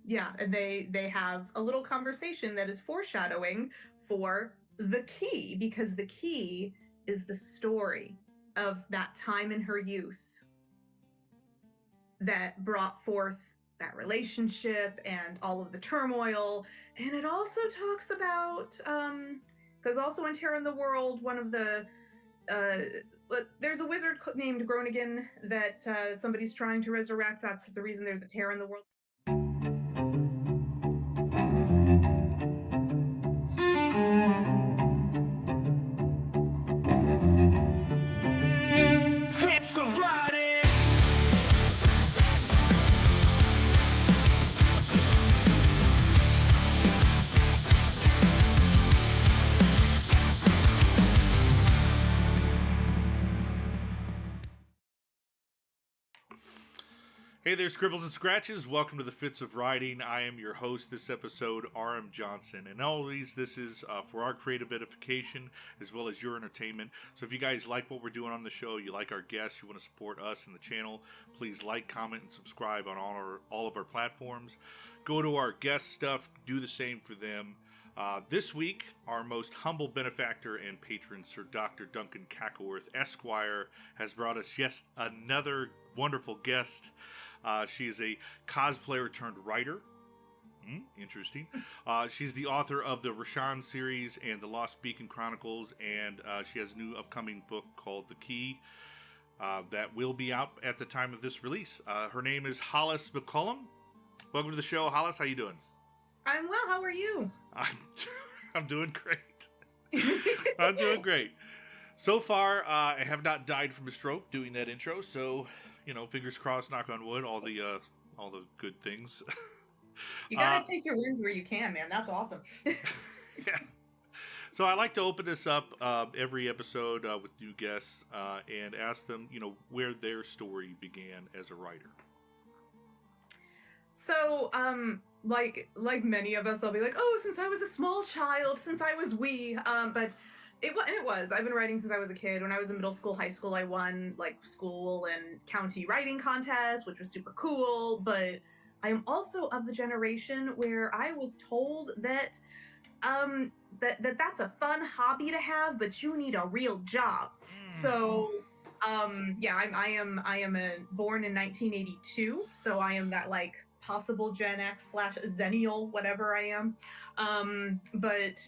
Yeah, and they have a little conversation that is foreshadowing for the key, because the key is the story of that time in her youth that brought forth that relationship and all of the turmoil. And it also talks about because also in Terror in the World, one of the there's a wizard named Groningen that somebody's trying to resurrect. That's the reason there's a Terror in the World. Fitz of Writing. Hey there, Scribbles and Scratches. Welcome to the Fitz of Writing. I am your host this episode, R.M. Johnson. And always, this is for our creative edification as well as your entertainment. So if you guys like what we're doing on the show, you like our guests, you want to support us and the channel, please like, comment, and subscribe on all of our platforms. Go to our guest stuff, do the same for them. This week, our most humble benefactor and patron, Sir Dr. Duncan Cackleworth, Esquire, has brought us yet another wonderful guest. She is a cosplayer turned writer. Interesting. She's the author of the Raashan series and the Lost Beacon Chronicles, and she has a new upcoming book called The Key that will be out at the time of this release. Her name is Hollis McCollum. Welcome to the show, Hollis. How you doing? I'm well. How are you? I'm doing great. I'm doing great. So far, I have not died from a stroke doing that intro, so fingers crossed, knock on wood, all the good things. You gotta take your wins where you can, man. That's awesome. Yeah. So I like to open this up every episode with new guests and ask them, where their story began as a writer. So, like many of us, I'll be like, oh, since I was a small child, since I was wee. But it was. I've been writing since I was a kid. When I was in middle school, high school, I won like school and county writing contests, which was super cool. But I am also of the generation where I was told that that's a fun hobby to have, but you need a real job. So yeah, I am born in 1982, so I am that like possible Gen X / Zennial, whatever I am. But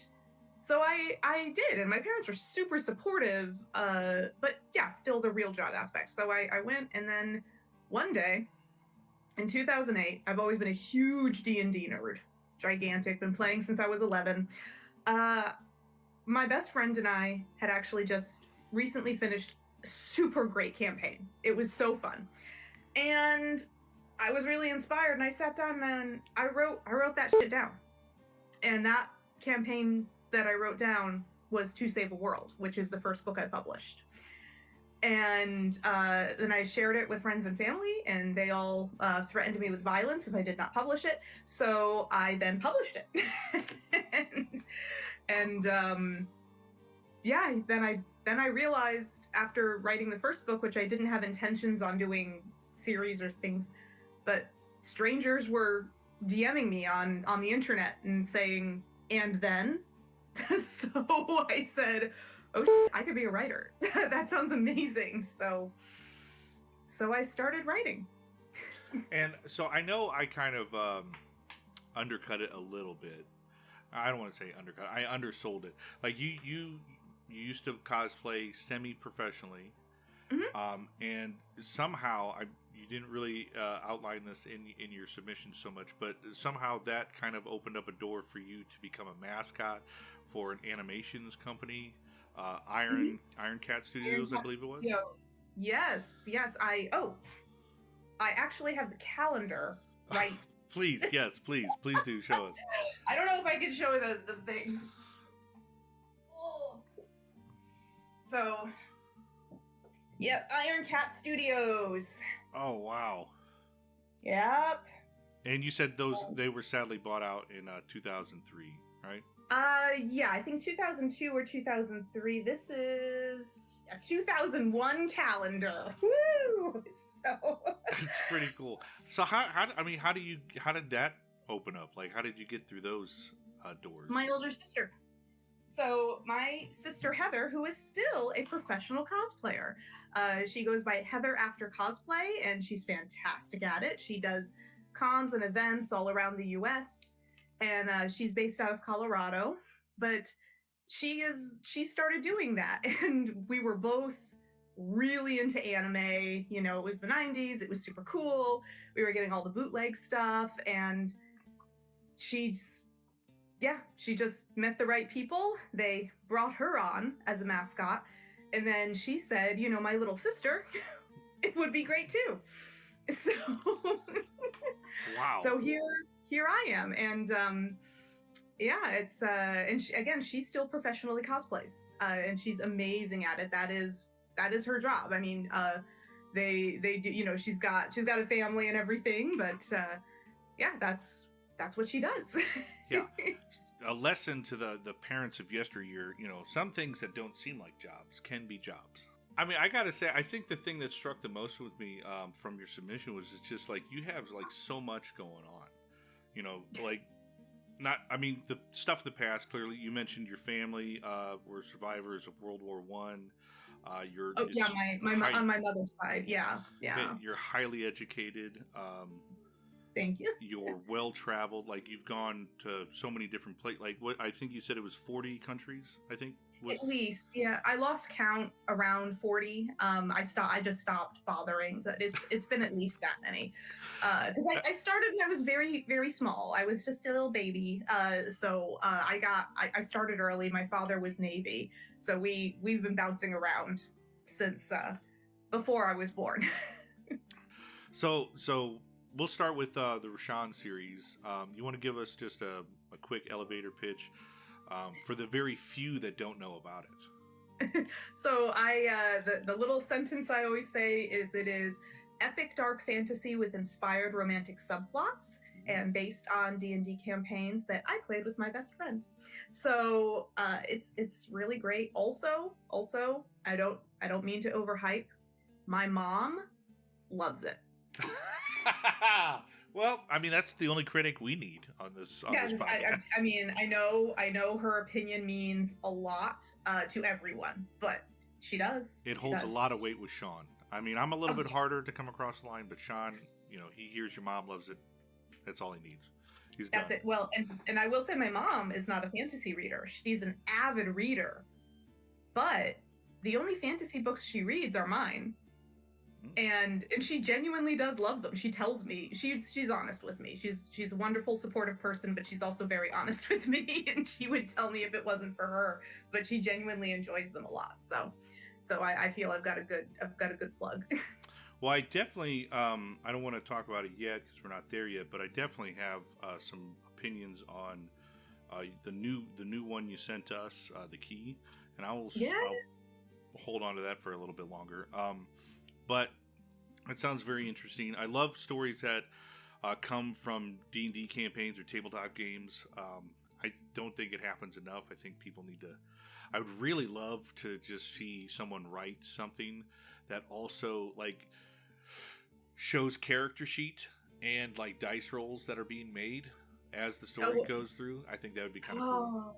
so I did, and my parents were super supportive. But yeah, still the real job aspect. So I went, and then one day in 2008, I've always been a huge D&D nerd, gigantic, been playing since I was 11. My best friend and I had actually just recently finished a super great campaign. It was so fun. And I was really inspired, and I sat down and I wrote that shit down. And that campaign that I wrote down was To Save a World, which is the first book I published. And then I shared it with friends and family, and they all threatened me with violence if I did not publish it. So I then published it. and yeah, then I realized after writing the first book, which I didn't have intentions on doing series or things, but strangers were DMing me on the internet and saying, and then? So I said, oh shit, I could be a writer. That sounds amazing. So I started writing. And so I know I kind of undercut it a little bit. I don't want to say undercut. I undersold it. Like you used to cosplay semi-professionally, and somehow you didn't really outline this in your submission so much, but somehow that kind of opened up a door for you to become a mascot for an animations company, Iron Cat Studios, I believe it was. Yes. I actually have the calendar right. Please, yes, please do show us. I don't know if I can show the thing. Oh. So, yep, Iron Cat Studios. Oh wow. Yep. And you said they were sadly bought out in 2003, right? Yeah, I think 2002 or 2003. This is a 2001 calendar. Woo! So it's pretty cool. So how did that open up? Like, how did you get through those doors? My older sister. So my sister Heather, who is still a professional cosplayer, she goes by Heather After Cosplay, and she's fantastic at it. She does cons and events all around the U.S., and she's based out of Colorado. But she started doing that, and we were both really into anime. You know, it was the 90s. It was super cool. We were getting all the bootleg stuff, and she just met the right people. They brought her on as a mascot, and then she said, you know, my little sister, it would be great too. So, Wow. So here I am, and yeah, it's and she still professionally cosplays, and she's amazing at it. That is her job. I mean, they do, you know, she's got a family and everything, but yeah, that's what she does. Yeah. A lesson to the parents of yesteryear, you know, some things that don't seem like jobs can be jobs. I mean, I gotta say, I think the thing that struck the most with me from your submission was it's just like you have like so much going on, you know, like the stuff in the past. Clearly, you mentioned your family were survivors of World War One. On my mother's side, yeah. You're highly educated. Thank you. You're well traveled. Like you've gone to so many different places. Like what I think you said it was 40 countries. I think at least, yeah. I lost count around 40. I just stopped bothering, but it's been at least that many. Because I started when I was very, very small. I was just a little baby. So I started early. My father was Navy, so we've been bouncing around since before I was born. So we'll start with the Raashan series. You want to give us just a quick elevator pitch for the very few that don't know about it? So the little sentence I always say is it is epic dark fantasy with inspired romantic subplots and based on D&D campaigns that I played with my best friend. So it's really great. Also, I don't mean to overhype. My mom loves it. Well, I mean, that's the only critic we need on this podcast. I mean, I know her opinion means a lot to everyone, but she does. It holds a lot of weight with Sean. I mean, I'm a little bit harder to come across the line, but Sean, you know, he hears your mom loves it. That's all he needs. That's it. Well, and I will say my mom is not a fantasy reader. She's an avid reader, but the only fantasy books she reads are mine. And she genuinely does love them. She tells me she's honest with me. She's a wonderful, supportive person, but she's also very honest with me. And she would tell me if it wasn't for her. But she genuinely enjoys them a lot. So I feel I've got a good plug. Well, I definitely I don't want to talk about it yet because we're not there yet. But I definitely have some opinions on the new one you sent us, the key, and I'll hold on to that for a little bit longer. But it sounds very interesting. I love stories that come from D&D campaigns or tabletop games. I don't think it happens enough. I think people need to... I would really love to just see someone write something that also, like, shows character sheet and, like, dice rolls that are being made as the story goes through. I think that would be kind of cool.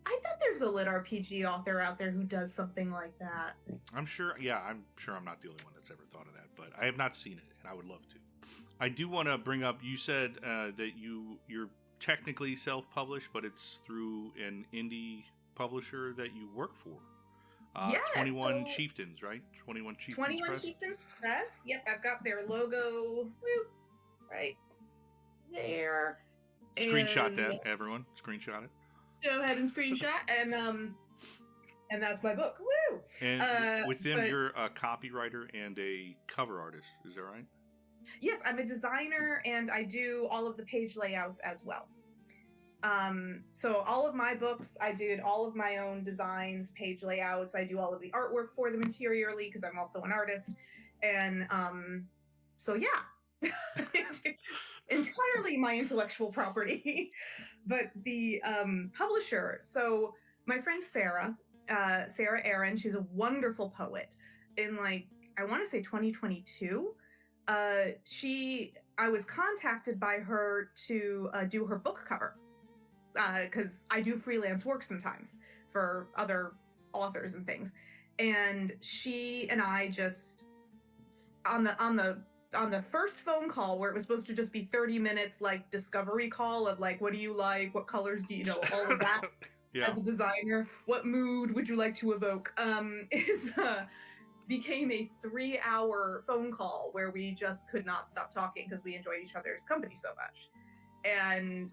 I bet there's a lit RPG author out there who does something like that. I'm sure I'm not the only one that's ever thought of that, but I have not seen it, and I would love to. I do want to bring up, you said that you're technically self-published, but it's through an indie publisher that you work for. 21 Chieftains, right? 21 Chieftains 21 Press? Chieftains Press. Yep, I've got their logo right there. Screenshot that, everyone. Screenshot it. Go ahead and screenshot, and that's my book. Woo! And with them, you're a copywriter and a cover artist. Is that right? Yes, I'm a designer, and I do all of the page layouts as well. So all of my books, I did all of my own designs, page layouts. I do all of the artwork for them interiorly because I'm also an artist, and so yeah. Entirely my intellectual property. But the publisher, so my friend Sarah Aaron, she's a wonderful poet. In, like, I want to say 2022, she I was contacted by her to do her book cover, because I do freelance work sometimes for other authors and things. And she and I just on the first phone call, where it was supposed to just be 30 minutes, like discovery call of like, what do you like, what colors do you know, all of that. Yeah. As a designer, what mood would you like to evoke, is became a 3-hour phone call where we just could not stop talking because we enjoyed each other's company so much. And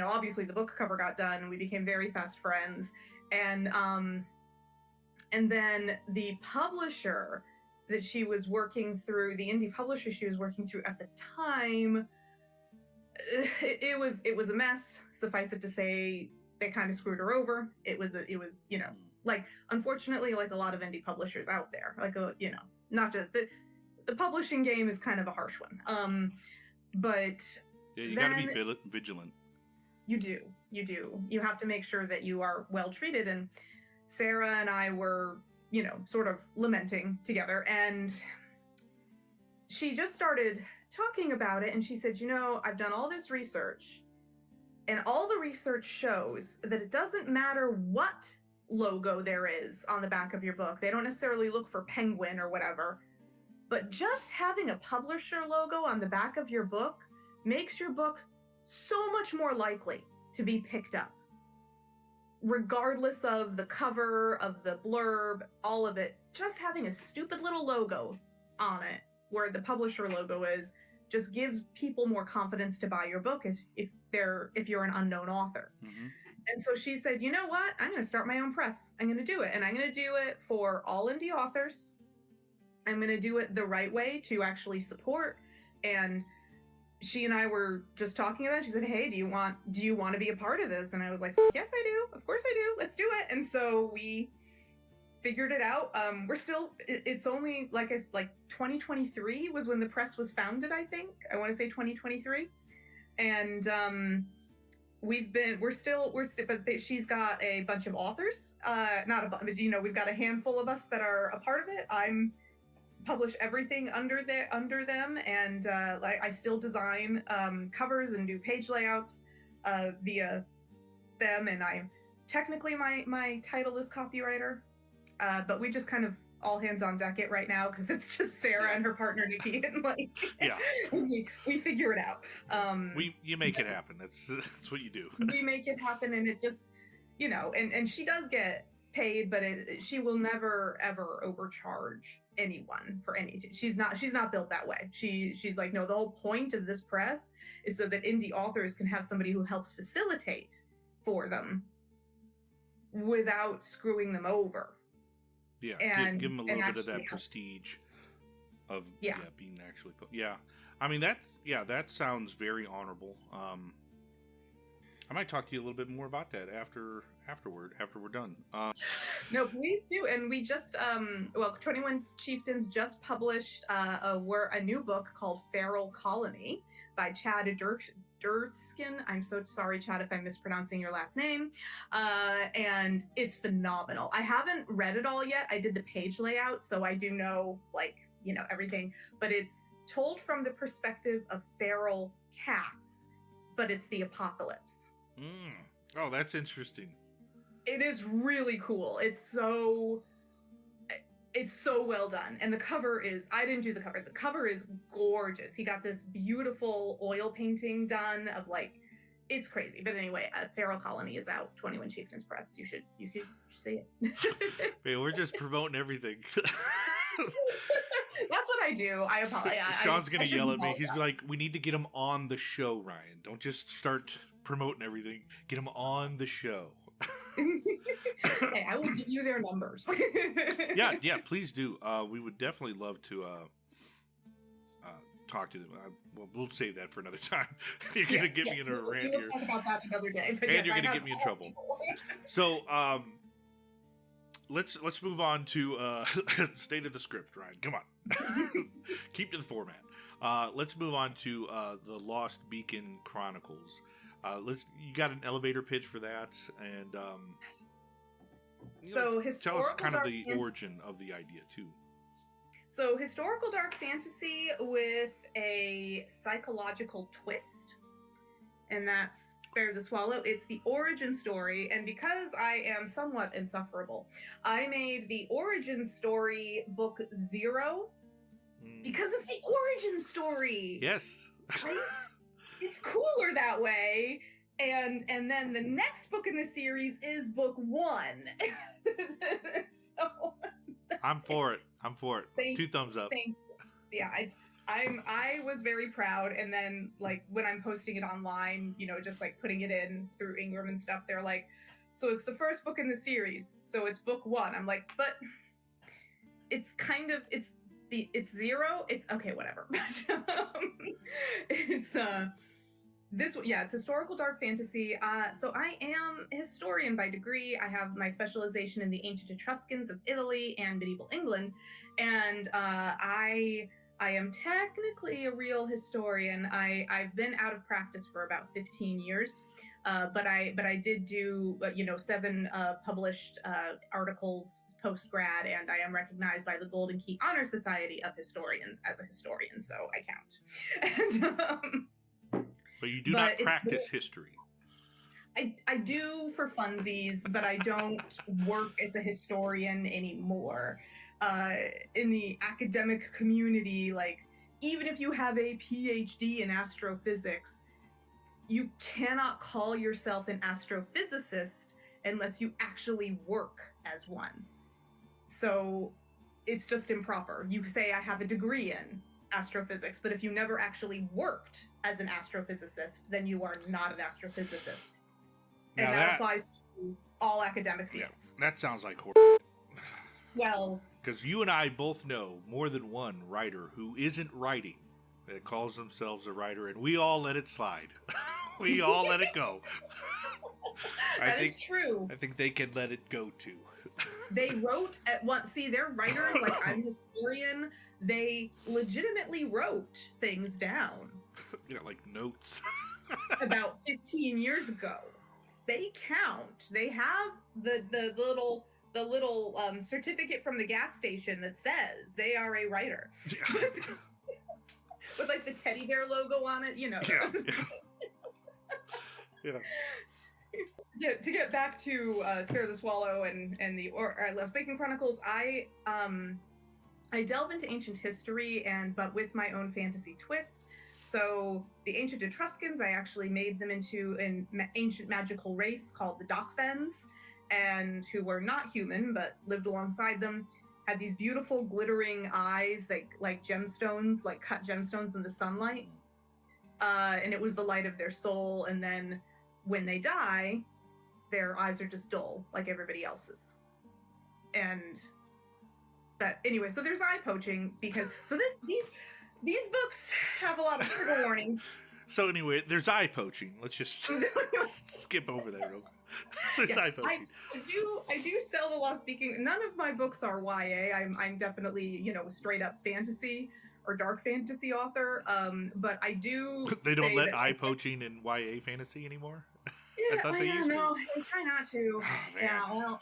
obviously the book cover got done and we became very fast friends. And then the publisher that she was working through, the indie publisher she was working through at the time, it was a mess. Suffice it to say, they kind of screwed her over. It was like, unfortunately, like a lot of indie publishers out there, like not just the publishing game is kind of a harsh one. But yeah, you got to be vigilant. You do. You have to make sure that you are well treated. And Sarah and I were, sort of lamenting together, and she just started talking about it, and she said, I've done all this research, and all the research shows that it doesn't matter what logo there is on the back of your book. They don't necessarily look for penguin or whatever, but just having a publisher logo on the back of your book makes your book so much more likely to be picked up, regardless of the cover, of the blurb, all of it. Just having a stupid little logo on it where the publisher logo is just gives people more confidence to buy your book if you're an unknown author. Mm-hmm. And so she said, you know what? I'm going to start my own press. I'm going to do it. And I'm going to do it for all indie authors. I'm going to do it the right way to actually support. And she and I were just talking about it. She said, hey, do you want to be a part of this? And I was like, yes, I do. Of course I do. Let's do it. And so we figured it out. We're still, it's only like 2023 was when the press was founded, I think. I want to say 2023. And she's got a bunch of authors, not a bunch, we've got a handful of us that are a part of it. I'm publish everything under them, and I still design covers and do page layouts via them, and I'm technically my title is copywriter, but we just kind of all hands on deck it right now because it's just Sarah and her partner Nikki, and we figure it out. You make it happen. That's what you do. We make it happen, and it just and she does get paid, but she will never ever overcharge anyone for anything. She's not built that way. She's like, no, the whole point of this press is so that indie authors can have somebody who helps facilitate for them without screwing them over. Yeah, and give them a little bit of that prestige of being actually I mean that sounds very honorable. I might talk to you a little bit more about that after we're done. No, please do. And we just 21 Chieftains just published a new book called Feral Colony by Chad Durskin. I'm so sorry, Chad, if I'm mispronouncing your last name. And it's phenomenal. I haven't read it all yet. I did the page layout, so I do know everything, but it's told from the perspective of feral cats, but it's the apocalypse. Oh, that's interesting. It is really cool. It's so well done. And the cover is, I didn't do the cover. The cover is gorgeous. He got this beautiful oil painting done of it's crazy. But anyway, Feral Colony is out, 21 Chieftains Press. You could see it. Hey, we're just promoting everything. That's what I do. I apologize. Sean's going to yell at me. He's like, we need to get him on the show, Ryan. Don't just start promoting everything. Get him on the show. Hey, I will give you their numbers. yeah, please do. We would definitely love to talk to them. We'll save that for another time. You're gonna get me in a rant here. We'll talk about that another day. And you're gonna get me in trouble. So let's move on to state of the script, Ryan. Come on, keep to the format. Let's move on to the Lost Beacon Chronicles. You got an elevator pitch for that, and tell us kind of the origin of the idea too. So historical dark fantasy with a psychological twist, and that's Spare the Swallow. It's the origin story, and because I am somewhat insufferable, I made the origin story book 0 because it's the origin story. Yes. Right? It's cooler that way. And then the next book in the series is book 1. So I'm for it. Two thumbs up. Yeah, I was very proud, and then like when I'm posting it online, just like putting it in through Ingram and stuff, they're like, so it's the first book in the series, so it's book 1. I'm like, but it's kind of it's 0. It's okay, whatever. It's it's historical dark fantasy. So I am a historian by degree. I have my specialization in the ancient Etruscans of Italy and medieval England, and I am technically a real historian. I've been out of practice for about 15 years, but I did do 7 published articles post grad, and I am recognized by the Golden Key Honor Society of Historians as a historian, so I count. And but you do not practice history. I do for funsies, but I don't work as a historian anymore. In the academic community, like, even if you have a PhD in astrophysics, you cannot call yourself an astrophysicist unless you actually work as one. So it's just improper. You say, I have a degree in astrophysics, but if you never actually worked as an astrophysicist, then you are not an astrophysicist. And that applies to all academic fields. Yeah, that sounds like horror. Well, because you and I both know more than one writer who isn't writing that calls themselves a writer, and we all let it slide. We all let it go. That is true. I think they can let it go too. They wrote at once. See, they're writers. Like, I'm a historian. They legitimately wrote things down. Like notes. About 15 years ago. They count. They have the little certificate from the gas station that says they are a writer. Yeah. With like the teddy bear logo on it, Yeah. Yeah. To get back to Spare the Swallow and the Lost Bacon Chronicles, I delve into ancient history but with my own fantasy twist. So the ancient Etruscans, I actually made them into an ancient magical race called the Dockfens, and who were not human but lived alongside them, had these beautiful glittering eyes, like gemstones, like cut gemstones in the sunlight, and it was the light of their soul. And then when they die, their eyes are just dull like everybody else's. But anyway, so there's eye poaching because these books have a lot of trigger warnings. So anyway, there's eye poaching. Let's just skip over that real quick. There's eye poaching. I do sell the Lost Speaking. None of my books are YA. I'm definitely a straight up fantasy or dark fantasy author. But I do. They don't let eye poaching in YA fantasy anymore. Yeah, no, they try not to. Oh, yeah, well,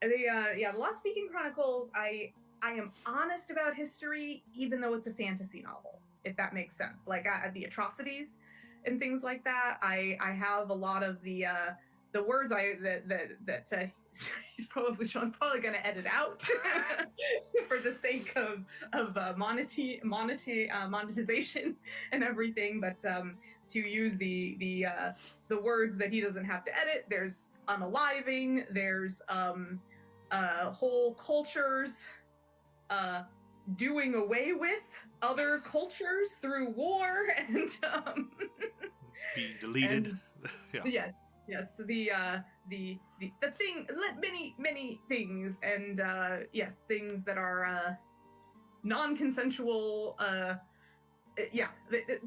the Lost Speaking Chronicles. I am honest about history, even though it's a fantasy novel, if that makes sense. Like the atrocities and things like that. I have a lot of the words that he's probably going to edit out for the sake of monetization and everything. But to use the words that he doesn't have to edit, there's unaliving, there's whole cultures. Doing away with other cultures through war and be deleted. Yeah. Yes. The thing, many things, and yes, things that are non-consensual. Yeah, the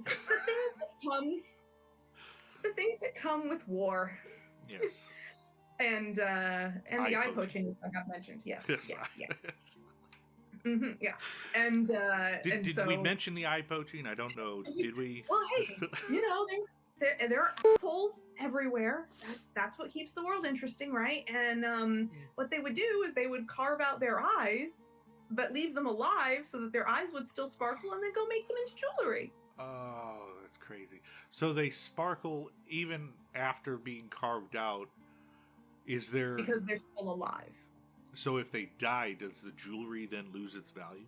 things that come with war. Yes. And the eye poaching I have mentioned. Yes. Mm-hmm, yeah, and did so, we mention the eye poaching? I don't know. Did we? Well, hey, there are assholes everywhere. That's what keeps the world interesting, right? And what they would do is they would carve out their eyes but leave them alive so that their eyes would still sparkle, and then go make them into jewelry. Oh, that's crazy. So they sparkle even after being carved out. Is there... Because they're still alive. So if they die, does the jewelry then lose its value?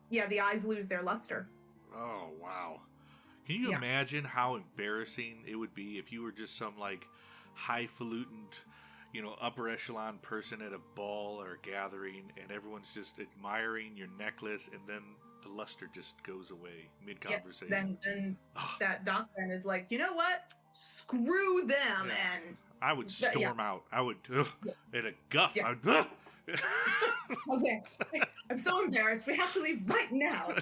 Yeah, the eyes lose their luster. Oh, wow. Can you imagine how embarrassing it would be if you were just some, like, highfalutin, upper echelon person at a ball or a gathering, and everyone's just admiring your necklace, and then the luster just goes away mid-conversation? Yeah, then that doc then is like, you know what? Screw them, and... I would storm out. I would, in a guff, Yeah. Okay, I'm so embarrassed. We have to leave right now,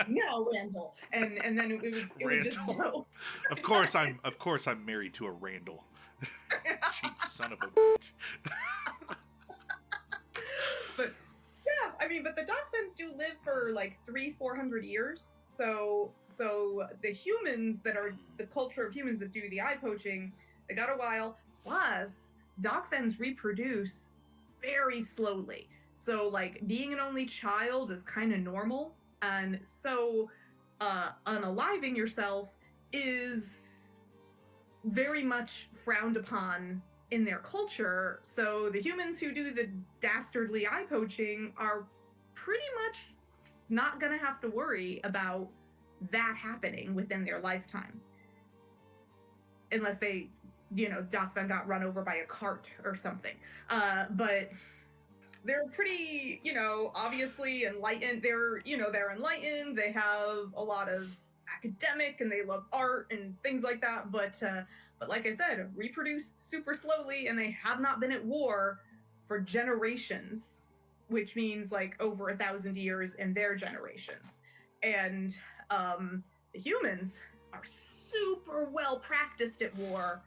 Randall. And then it would just blow. Of course I'm married to a Randall. Cheap son of a bitch. But yeah, I mean, but the Dockfens do live for like 300-400 years. So the humans that are the culture of humans that do the eye poaching, they got a while. Plus, Dockfens reproduce very slowly. So, like, being an only child is kind of normal. And so, unaliving yourself is very much frowned upon in their culture. So, the humans who do the dastardly eye poaching are pretty much not going to have to worry about that happening within their lifetime. Unless they... Dockfen got run over by a cart or something. But they're pretty, obviously enlightened. They're enlightened. They have a lot of academic, and they love art and things like that. But like I said, reproduce super slowly, and they have not been at war for generations, which means like over 1,000 years in their generations. And the humans are super well practiced at war.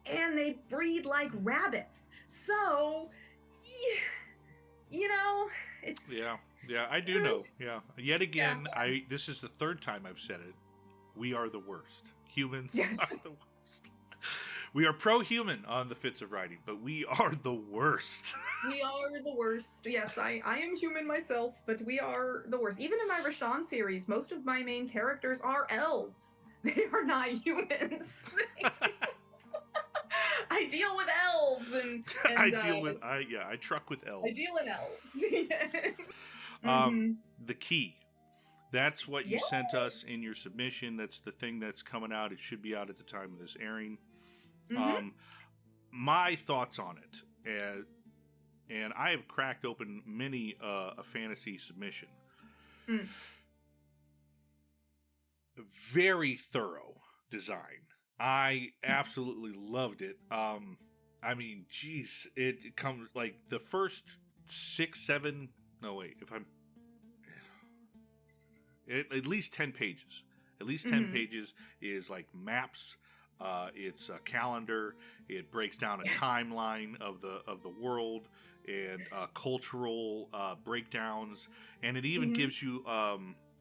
And they breed like rabbits. So, it's... Yeah, I do know. Yeah. Yet again, this is the third time I've said it. We are the worst. Humans are the worst. We are pro-human on the Fitz of Writing, but we are the worst. We are the worst. Yes, I am human myself, but we are the worst. Even in my Raashan series, most of my main characters are elves. They are not humans. I deal with elves and I truck with elves. I deal in elves. The key. That's what you sent us in your submission. That's the thing that's coming out. It should be out at the time of this airing. My thoughts on it, and I have cracked open many a fantasy submission. Very thorough design. I absolutely loved it. I mean, geez, it comes like the first 6, 7. No, wait. At least 10 pages. At least 10 pages is like maps. It's a calendar. It breaks down a timeline of the world and cultural breakdowns, and it even gives you.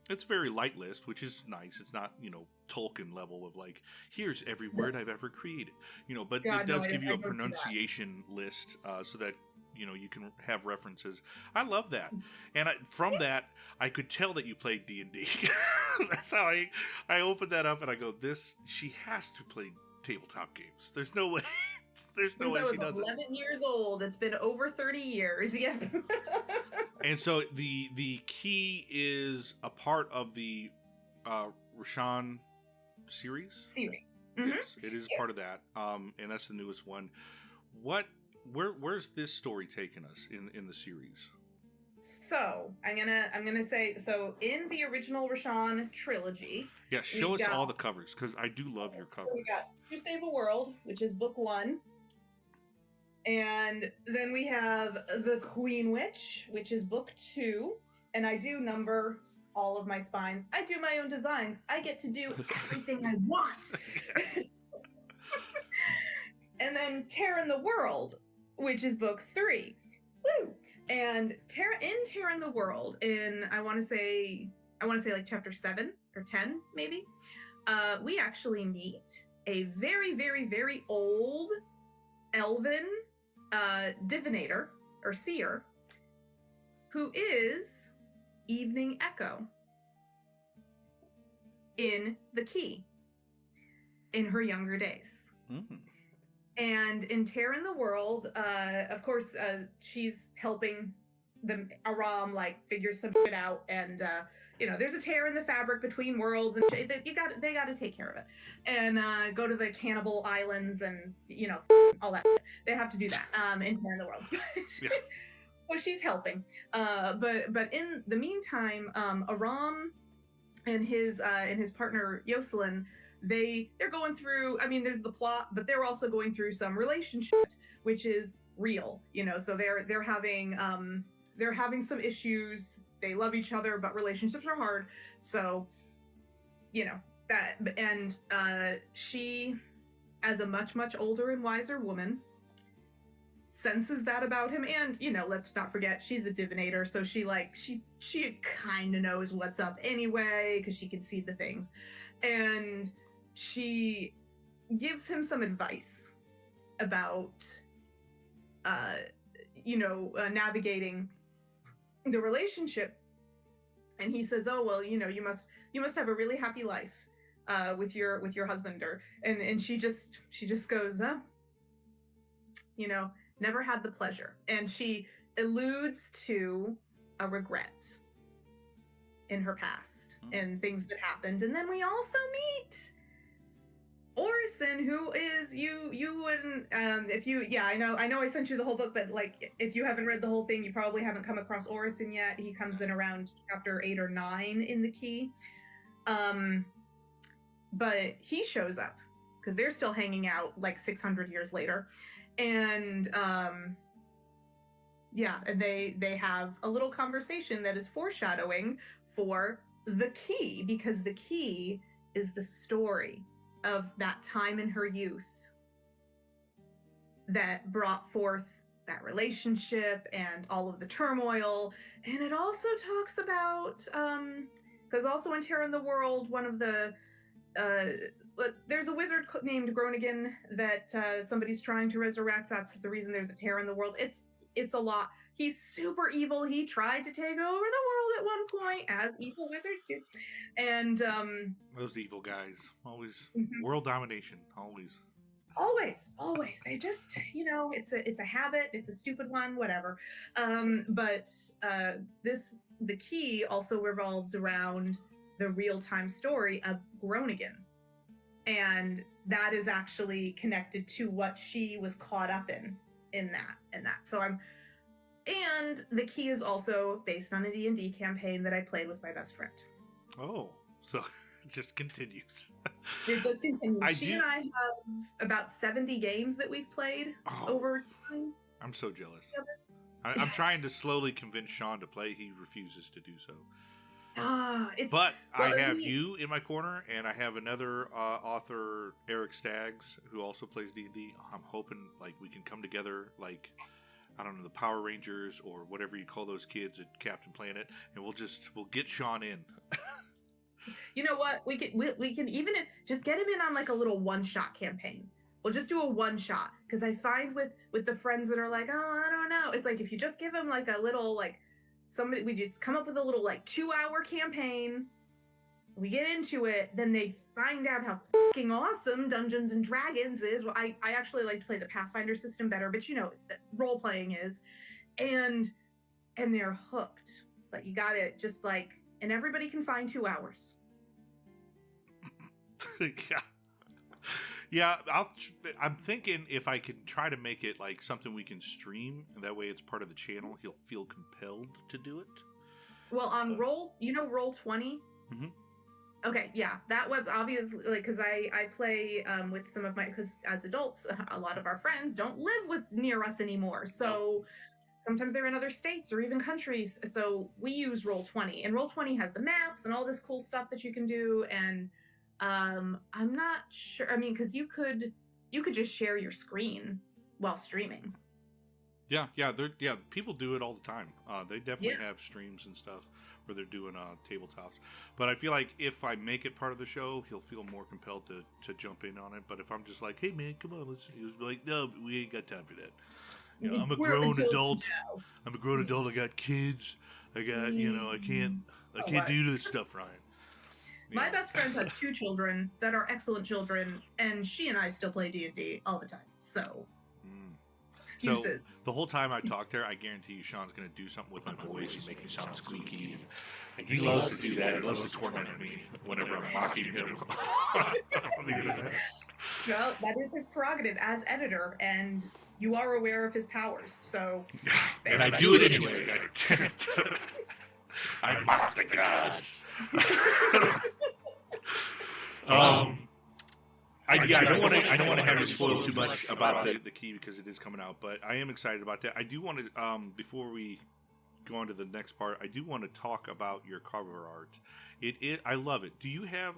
It's a very light list, which is nice. It's not, Tolkien level of like, here's every word I've ever created, but it does give you a pronunciation list so that, you can have references. I love that. And from that, I could tell that you played D&D. That's how I opened that up and I go, she has to play tabletop games. There's no way. There's no way she doesn't. 11 years old. It's been over 30 years. Yeah. And so the key is a part of the Raashan series. Yes, it is part of that. And that's the newest one. Where's this story taking us in the series? So I'm gonna say, so in the original Raashan trilogy. Yeah, show us all the covers, because I do love your covers. We got To Save a World, which is book 1. And then we have The Queen Witch, which is book 2. And I do number all of my spines. I do my own designs. I get to do everything I want. And then Terra in the World, which is book 3. Woo! And Terra in the World, I want to say like chapter 7 or 10, maybe. We actually meet a very, very, very old elven divinator or seer who is Evening Echo in The Key in her younger days. Mm. And in Tear in the World, of course, she's helping the Aram like figure some shit out, and there's a tear in the fabric between worlds, and they got to take care of it, and go to the cannibal islands, and all that. They have to do that in Tear in the World. Yeah. So she's helping, but in the meantime, Aram and his partner Jocelyn, they're going through, I mean, there's the plot, but they're also going through some relationship, which is real, so they're having some issues. They love each other, but relationships are hard. So that, and she, as a much older and wiser woman, senses that about him. And let's not forget, she's a divinator, so she kind of knows what's up anyway, because she can see the things. And she gives him some advice about navigating the relationship. And he says, oh well, you must have a really happy life with your husband. And she just goes, never had the pleasure. And she alludes to a regret in her past and things that happened. And then we also meet Orison, who is you and if you, I know I sent you the whole book, but like if you haven't read the whole thing, you probably haven't come across Orison yet. He comes in around chapter 8 or 9 in The Key. But he shows up because they're still hanging out like 600 years later. And and they have a little conversation that is foreshadowing for The Key, because The Key is the story of that time in her youth that brought forth that relationship and all of the turmoil. And it also talks about because also in Tear in the World, one of the there's a wizard named Groningen that somebody's trying to resurrect. That's the reason there's a Tear in the World. It's a lot. He's super evil. He tried to take over the world at one point, as evil wizards do. And those evil guys always Mhm. world domination, always. Always. They just, it's a habit. It's a stupid one, whatever. But The Key also revolves around the real-time story of Groningen. And that is actually connected to what she was caught up in that. So and The Key is also based on a D&D campaign that I played with my best friend. Oh, so it just continues. It just continues. And I have about 70 games that we've played over time. I'm so jealous. I'm trying to slowly convince Sean to play. He refuses to do so. But I have you in my corner, and I have another author, Eric Staggs, who also plays D&D. I'm hoping like we can come together, like I don't know, the Power Rangers or whatever you call those kids at Captain Planet, and we'll get Sean in. You know what? We can even just get him in on like a little one-shot campaign. We'll just do a one-shot, because I find with the friends that are like, oh, I don't know. It's like if you just give them like a little like. We just come up with a little like 2-hour campaign. We get into it, then they find out how fucking awesome Dungeons and Dragons is. Well, I actually like to play the Pathfinder system better, but role playing is, and they're hooked. But you got it, just like, and everybody can find 2 hours. Yeah, I'm thinking if I can try to make it like something we can stream, and that way it's part of the channel, he'll feel compelled to do it. Well, on Roll20. Mm-hmm. Okay, yeah, that web's obviously like, because I play with some of my, because as adults, a lot of our friends don't live near us anymore, so sometimes they're in other states or even countries. So we use Roll20, and Roll20 has the maps and all this cool stuff that you can do, and I'm not sure. I mean, because you could just share your screen while streaming. Yeah, people do it all the time. They definitely have streams and stuff where they're doing tabletops. But I feel like if I make it part of the show, he'll feel more compelled to jump in on it. But if I'm just like, hey man, come on, he'll be like, no, we ain't got time for that. You know, I'm a We're grown adults adult. now. I'm a grown adult. I got kids. I got, you know, I can't What? do this stuff, Ryan. You My know. best friend has 2 children that are excellent children, and she and I still play D&D all the time. So, Mm. excuses. So the whole time I talk to her, I guarantee you Sean's going to do something with my voice and make me sound squeaky. And he loves to do that. He loves to torment me whenever I'm mocking him. Well, that is his prerogative as editor, and you are aware of his powers. So, and I do it anyway. I mock the gods. I don't want to have you spoil too much about the key because it is coming out, but I am excited about that. I do want to before we go on to the next part, I do want to talk about your cover art. I love it. Do you have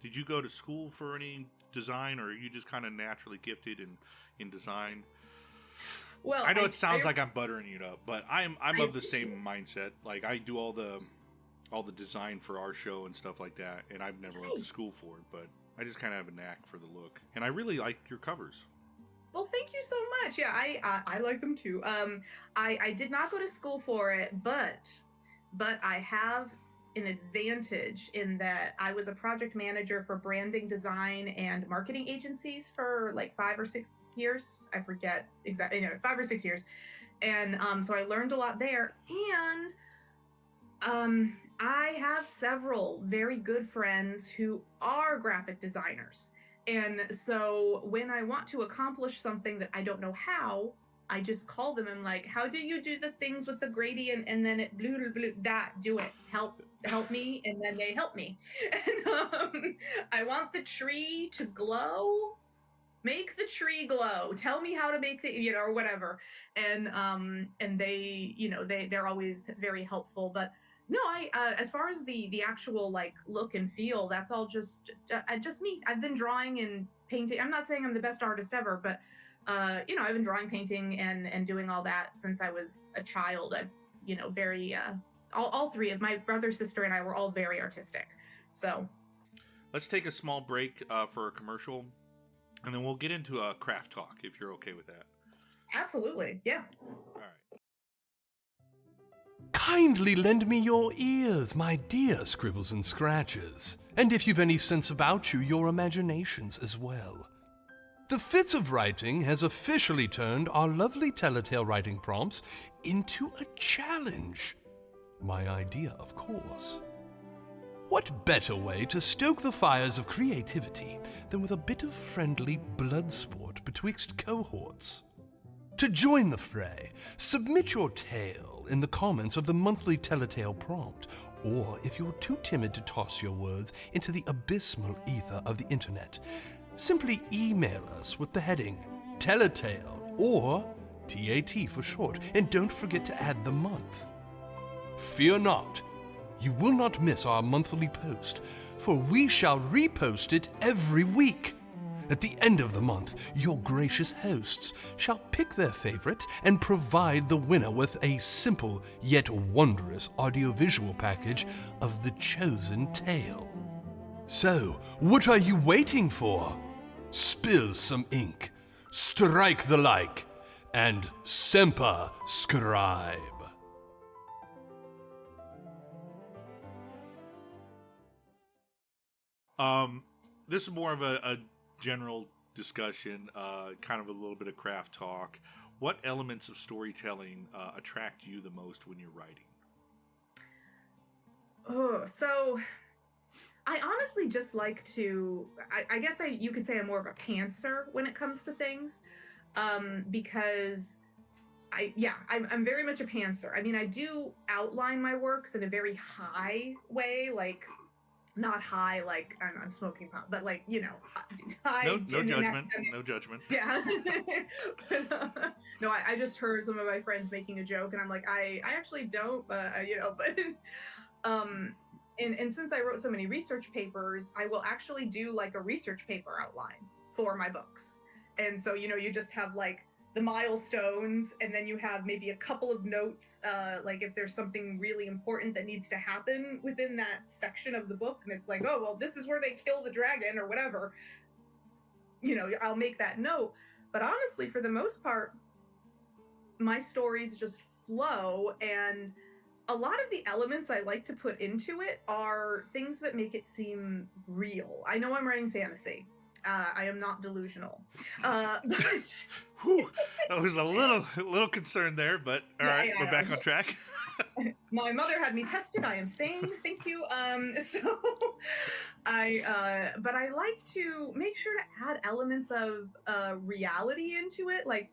did you go to school for any design, or are you just kind of naturally gifted in design? Well, I know it sounds like I'm buttering you up, but I'm of the same mindset. Like, I do all the design for our show and stuff like that, and I've never went to school for it, but I just kind of have a knack for the look, and I really like your covers. Well, thank you so much. Yeah, I like them too. I did not go to school for it, but I have an advantage in that I was a project manager for branding, design, and marketing agencies for like 5 or 6 years. I forget exactly, 5 or 6 years, and so I learned a lot there. And I have several very good friends who are graphic designers. And so when I want to accomplish something that I don't know how, I just call them and like, how do you do the things with the gradient and then it blue, do it. Help me. And then they help me. And I want the tree to glow. Make the tree glow. Tell me how to make the, or whatever. And they, they're always very helpful. But no, as far as the actual like look and feel, that's all just me. I've been drawing and painting. I'm not saying I'm the best artist ever, but I've been drawing, painting, and doing all that since I was a child. Very all 3 of my brother, sister, and I were all very artistic. So let's take a small break for a commercial, and then we'll get into a craft talk if you're okay with that. Absolutely, yeah. All right. Kindly lend me your ears, my dear Scribbles and Scratches, and if you've any sense about you, your imaginations as well. The Fitz of Writing has officially turned our lovely telltale writing prompts into a challenge. My idea, of course. What better way to stoke the fires of creativity than with a bit of friendly blood sport betwixt cohorts? To join the fray, submit your tale in the comments of the monthly Telltale prompt, or if you're too timid to toss your words into the abysmal ether of the internet, simply email us with the heading Telltale or TAT for short, and don't forget to add the month. Fear not, you will not miss our monthly post, for we shall repost it every week. At the end of the month, your gracious hosts shall pick their favorite and provide the winner with a simple yet wondrous audiovisual package of the chosen tale. So, what are you waiting for? Spill some ink, strike the like, and semper scribe. This is more of a general discussion, kind of a little bit of craft talk. What elements of storytelling attract you the most when you're writing? Oh, so I honestly just like to, I guess you could say I'm more of a pantser when it comes to things, because I'm very much a pantser. I mean, I do outline my works in a very high way, like not high like I'm smoking pot, but like, high. No judgment. No judgment. Yeah. But, no, I just heard some of my friends making a joke, and I'm like, I actually don't, but and since I wrote so many research papers, I will actually do like a research paper outline for my books. And so, you just have like the milestones, and then you have maybe a couple of notes, like if there's something really important that needs to happen within that section of the book, and it's like, oh, well, this is where they kill the dragon or whatever, I'll make that note. But honestly, for the most part, my stories just flow, and a lot of the elements I like to put into it are things that make it seem real. I know I'm writing fantasy. I am not delusional. But Whew, I was a little concerned there, but all yeah, right, yeah, we're back on track. my mother had me tested. I am sane. Thank you. So but I like to make sure to add elements of reality into it, like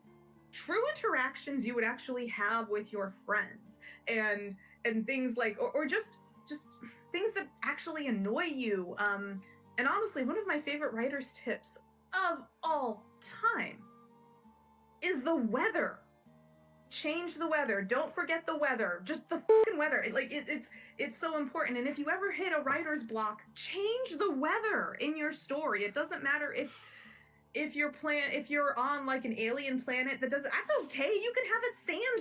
true interactions you would actually have with your friends, and things like, or just things that actually annoy you. And honestly, one of my favorite writer's tips of all time is the weather. Change the weather. Don't forget the weather. Just the fucking weather. It's so important. And if you ever hit a writer's block, change the weather in your story. It doesn't matter if you're on like an alien planet that's okay. You can have a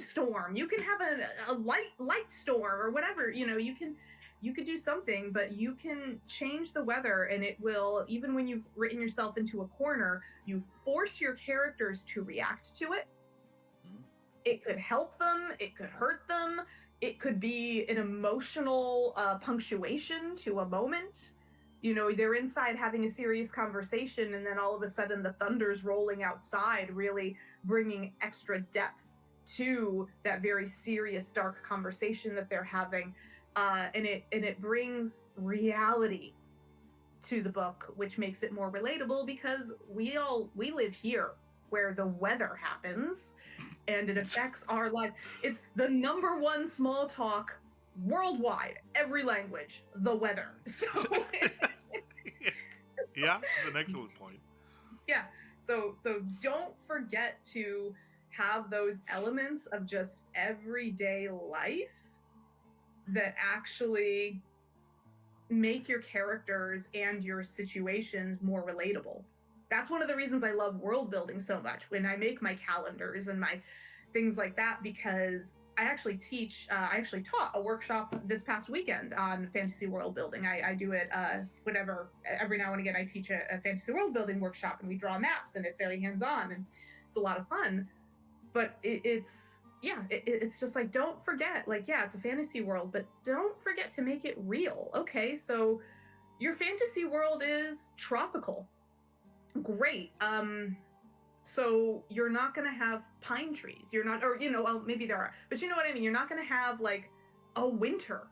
sandstorm. You can have a light storm or whatever. You could do something, but you can change the weather, and it will, even when you've written yourself into a corner, you force your characters to react to it. It could help them, it could hurt them, it could be an emotional punctuation to a moment. They're inside having a serious conversation, and then all of a sudden the thunder's rolling outside, really bringing extra depth to that very serious, dark conversation that they're having. And it brings reality to the book, which makes it more relatable, because we live here where the weather happens and it affects our lives. It's the number one small talk worldwide, every language, the weather. So yeah, that's an excellent point. Yeah. So don't forget to have those elements of just everyday life that actually make your characters and your situations more relatable. That's one of the reasons I love world building so much when I make my calendars and my things like that, because I actually taught a workshop this past weekend on fantasy world building. I do it every now and again. I teach a fantasy world building workshop, and we draw maps, and it's very hands-on, and it's a lot of fun. But it's just like, don't forget, like, yeah, it's a fantasy world, but don't forget to make it real. Okay, so your fantasy world is tropical. Great. So you're not going to have pine trees. You're not, or, well, maybe there are, but you know what I mean? You're not going to have like a winter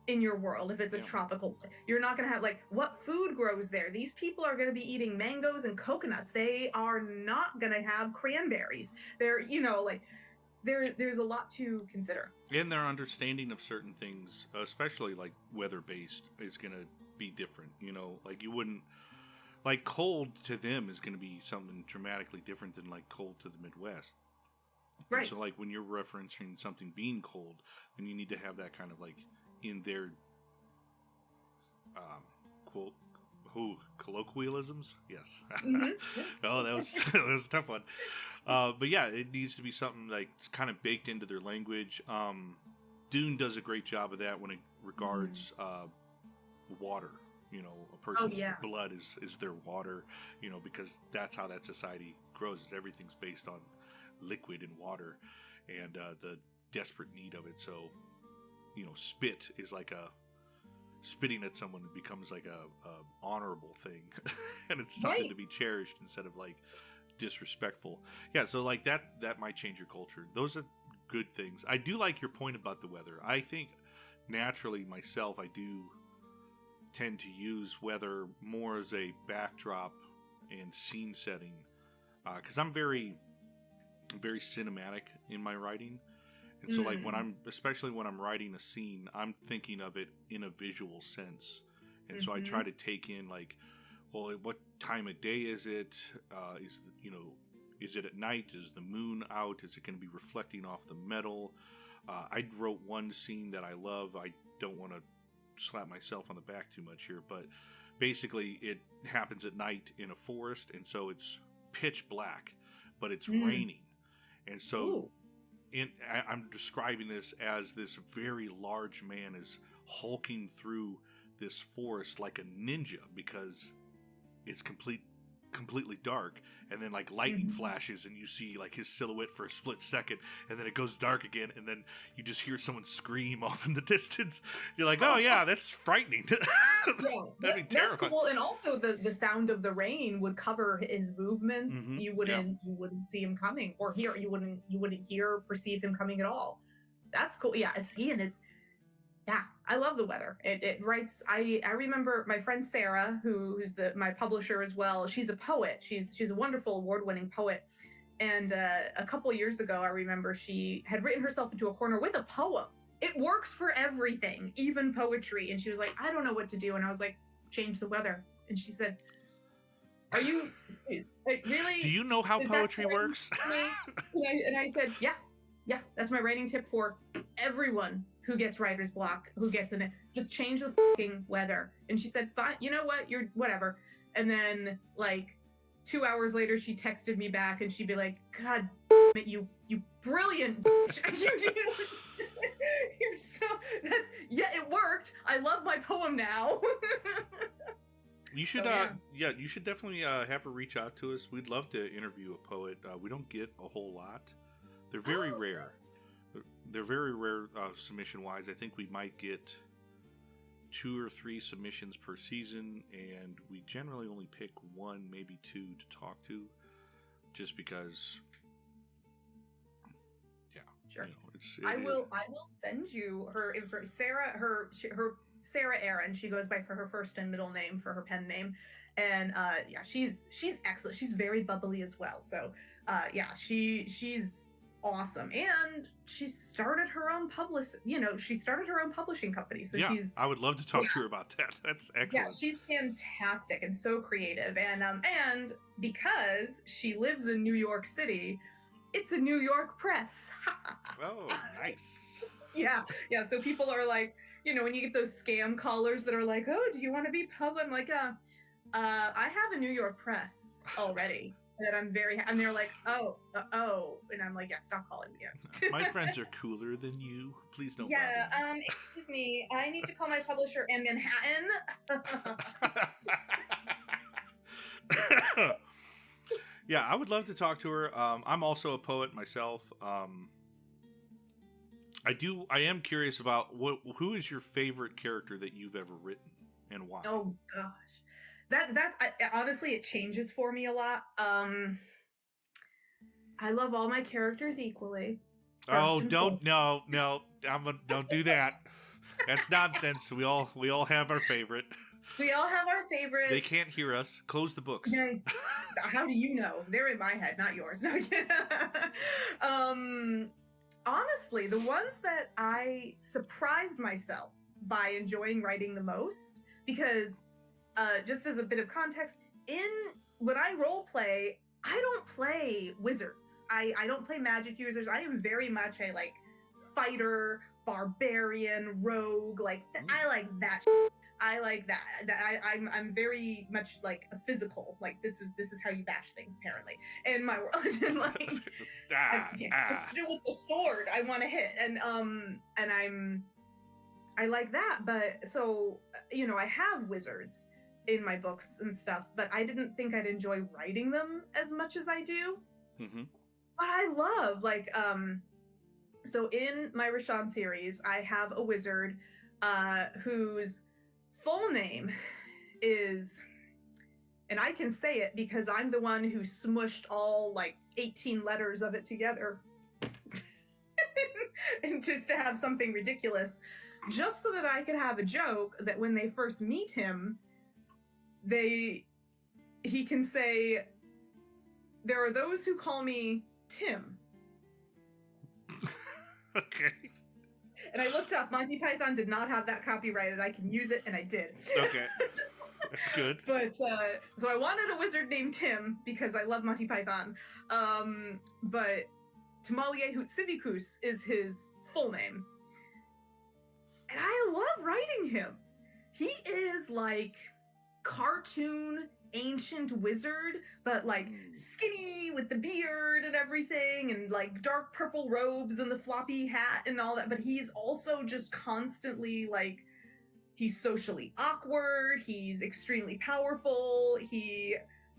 in your world if it's a tropical. You're not going to have like, what food grows there? These people are going to be eating mangoes and coconuts. They are not going to have cranberries. They're, like, there's a lot to consider. And their understanding of certain things, especially like weather-based, is going to be different. Like, you wouldn't, like, cold to them is going to be something dramatically different than like cold to the Midwest. Right. And so like when you're referencing something being cold, then you need to have that kind of like in their quote, colloquialisms. Yes. Mm-hmm. Oh, that was a tough one. But yeah, it needs to be something like it's kind of baked into their language. Dune does a great job of that when it regards water. A person's blood is their water, because that's how that society grows. Everything's based on liquid and water, and the desperate need of it. So, spit is like spitting at someone becomes like a honorable thing, and it's something to be cherished instead of like disrespectful. Yeah, so like that might change your culture. Those are good things. I do like your point about the weather. I think naturally myself, I do tend to use weather more as a backdrop and scene setting, because I'm very, very cinematic in my writing. And so like especially when I'm writing a scene, I'm thinking of it in a visual sense. And so I try to take in like, well, what time of day is it? Is it at night? Is the moon out? Is it going to be reflecting off the metal? I wrote one scene that I love. I don't want to slap myself on the back too much here, but basically it happens at night in a forest, and so it's pitch black, but it's raining. And so I'm describing this as this very large man is hulking through this forest like a ninja, because it's complete completely dark, and then like lightning flashes and you see like his silhouette for a split second, and then it goes dark again, and then you just hear someone scream off in the distance. You're like, oh yeah, that's frightening. Yeah, That'd be that's terrifying. cool. And also the sound of the rain would cover his movements. You wouldn't see him coming, or you wouldn't hear or perceive him coming at all. That's cool. Yeah, yeah, I love the weather. It writes. I remember my friend Sarah, who's my publisher as well. She's a poet. She's a wonderful award-winning poet. And a couple years ago, I remember she had written herself into a corner with a poem. It works for everything, even poetry. And she was like, I don't know what to do. And I was like, change the weather. And she said, are you really? Do you know how poetry works? And I said, yeah, that's my writing tip for everyone who gets writer's block, who gets in it. Just change the fucking weather. And she said, fine, you know what? You're whatever. And then like 2 hours later, she texted me back and she'd be like, God damn it, you brilliant bitch. You're so, it worked. I love my poem now. You should, you should definitely have her reach out to us. We'd love to interview a poet. We don't get a whole lot. They're very rare. They're very rare submission-wise. I think we might get 2 or 3 submissions per season, and we generally only pick 1, maybe 2 to talk to, just because. Yeah, sure. You know, I will send you her info. Sarah, her Sarah Aaron. She goes by for her first and middle name for her pen name, and she's excellent. She's very bubbly as well. So she's awesome, and she started her own publishing company. So I would love to talk to her about that. That's excellent. Yeah, she's fantastic and so creative, and because she lives in New York City, it's a New York press. Oh, nice. Yeah. So people are like, when you get those scam callers that are like, oh, do you want to be public? I'm like, I have a New York press already. That I'm and they're like, oh, and I'm like, yeah, stop calling me. My friends are cooler than you. Please don't. Yeah, excuse me, I need to call my publisher in Manhattan. Yeah, I would love to talk to her. I'm also a poet myself. I am curious about who is your favorite character that you've ever written and why? Oh gosh. Honestly, it changes for me a lot. I love all my characters equally. Oh, don't do that. That's nonsense. We all have our favorite. We all have our favorites. They can't hear us. Close the books. How do you know? They're in my head, not yours. No. Honestly, the ones that I surprised myself by enjoying writing the most, because just as a bit of context, when I role play, I don't play wizards. I don't play magic users. I am very much a like fighter, barbarian, rogue. Like I like that. I like that. I'm very much like a physical. Like this is how you bash things apparently in my world. And like just do with the sword. I want to hit, and I like that. But so I have wizards in my books and stuff, but I didn't think I'd enjoy writing them as much as I do. Mm-hmm. But I love so in my Raashan series, I have a wizard whose full name is, and I can say it because I'm the one who smushed all 18 letters of it together and just to have something ridiculous, just so that I could have a joke that when they first meet him, he can say, there are those who call me Tim. Okay. And I looked up, Monty Python did not have that copyrighted. I can use it, and I did. Okay. That's good. But, so I wanted a wizard named Tim, because I love Monty Python. But Tamaliehout Civicus is his full name. And I love writing him. He is like cartoon ancient wizard, but skinny with the beard and everything, and dark purple robes and the floppy hat and all that. But he's also just constantly he's socially awkward. He's extremely powerful.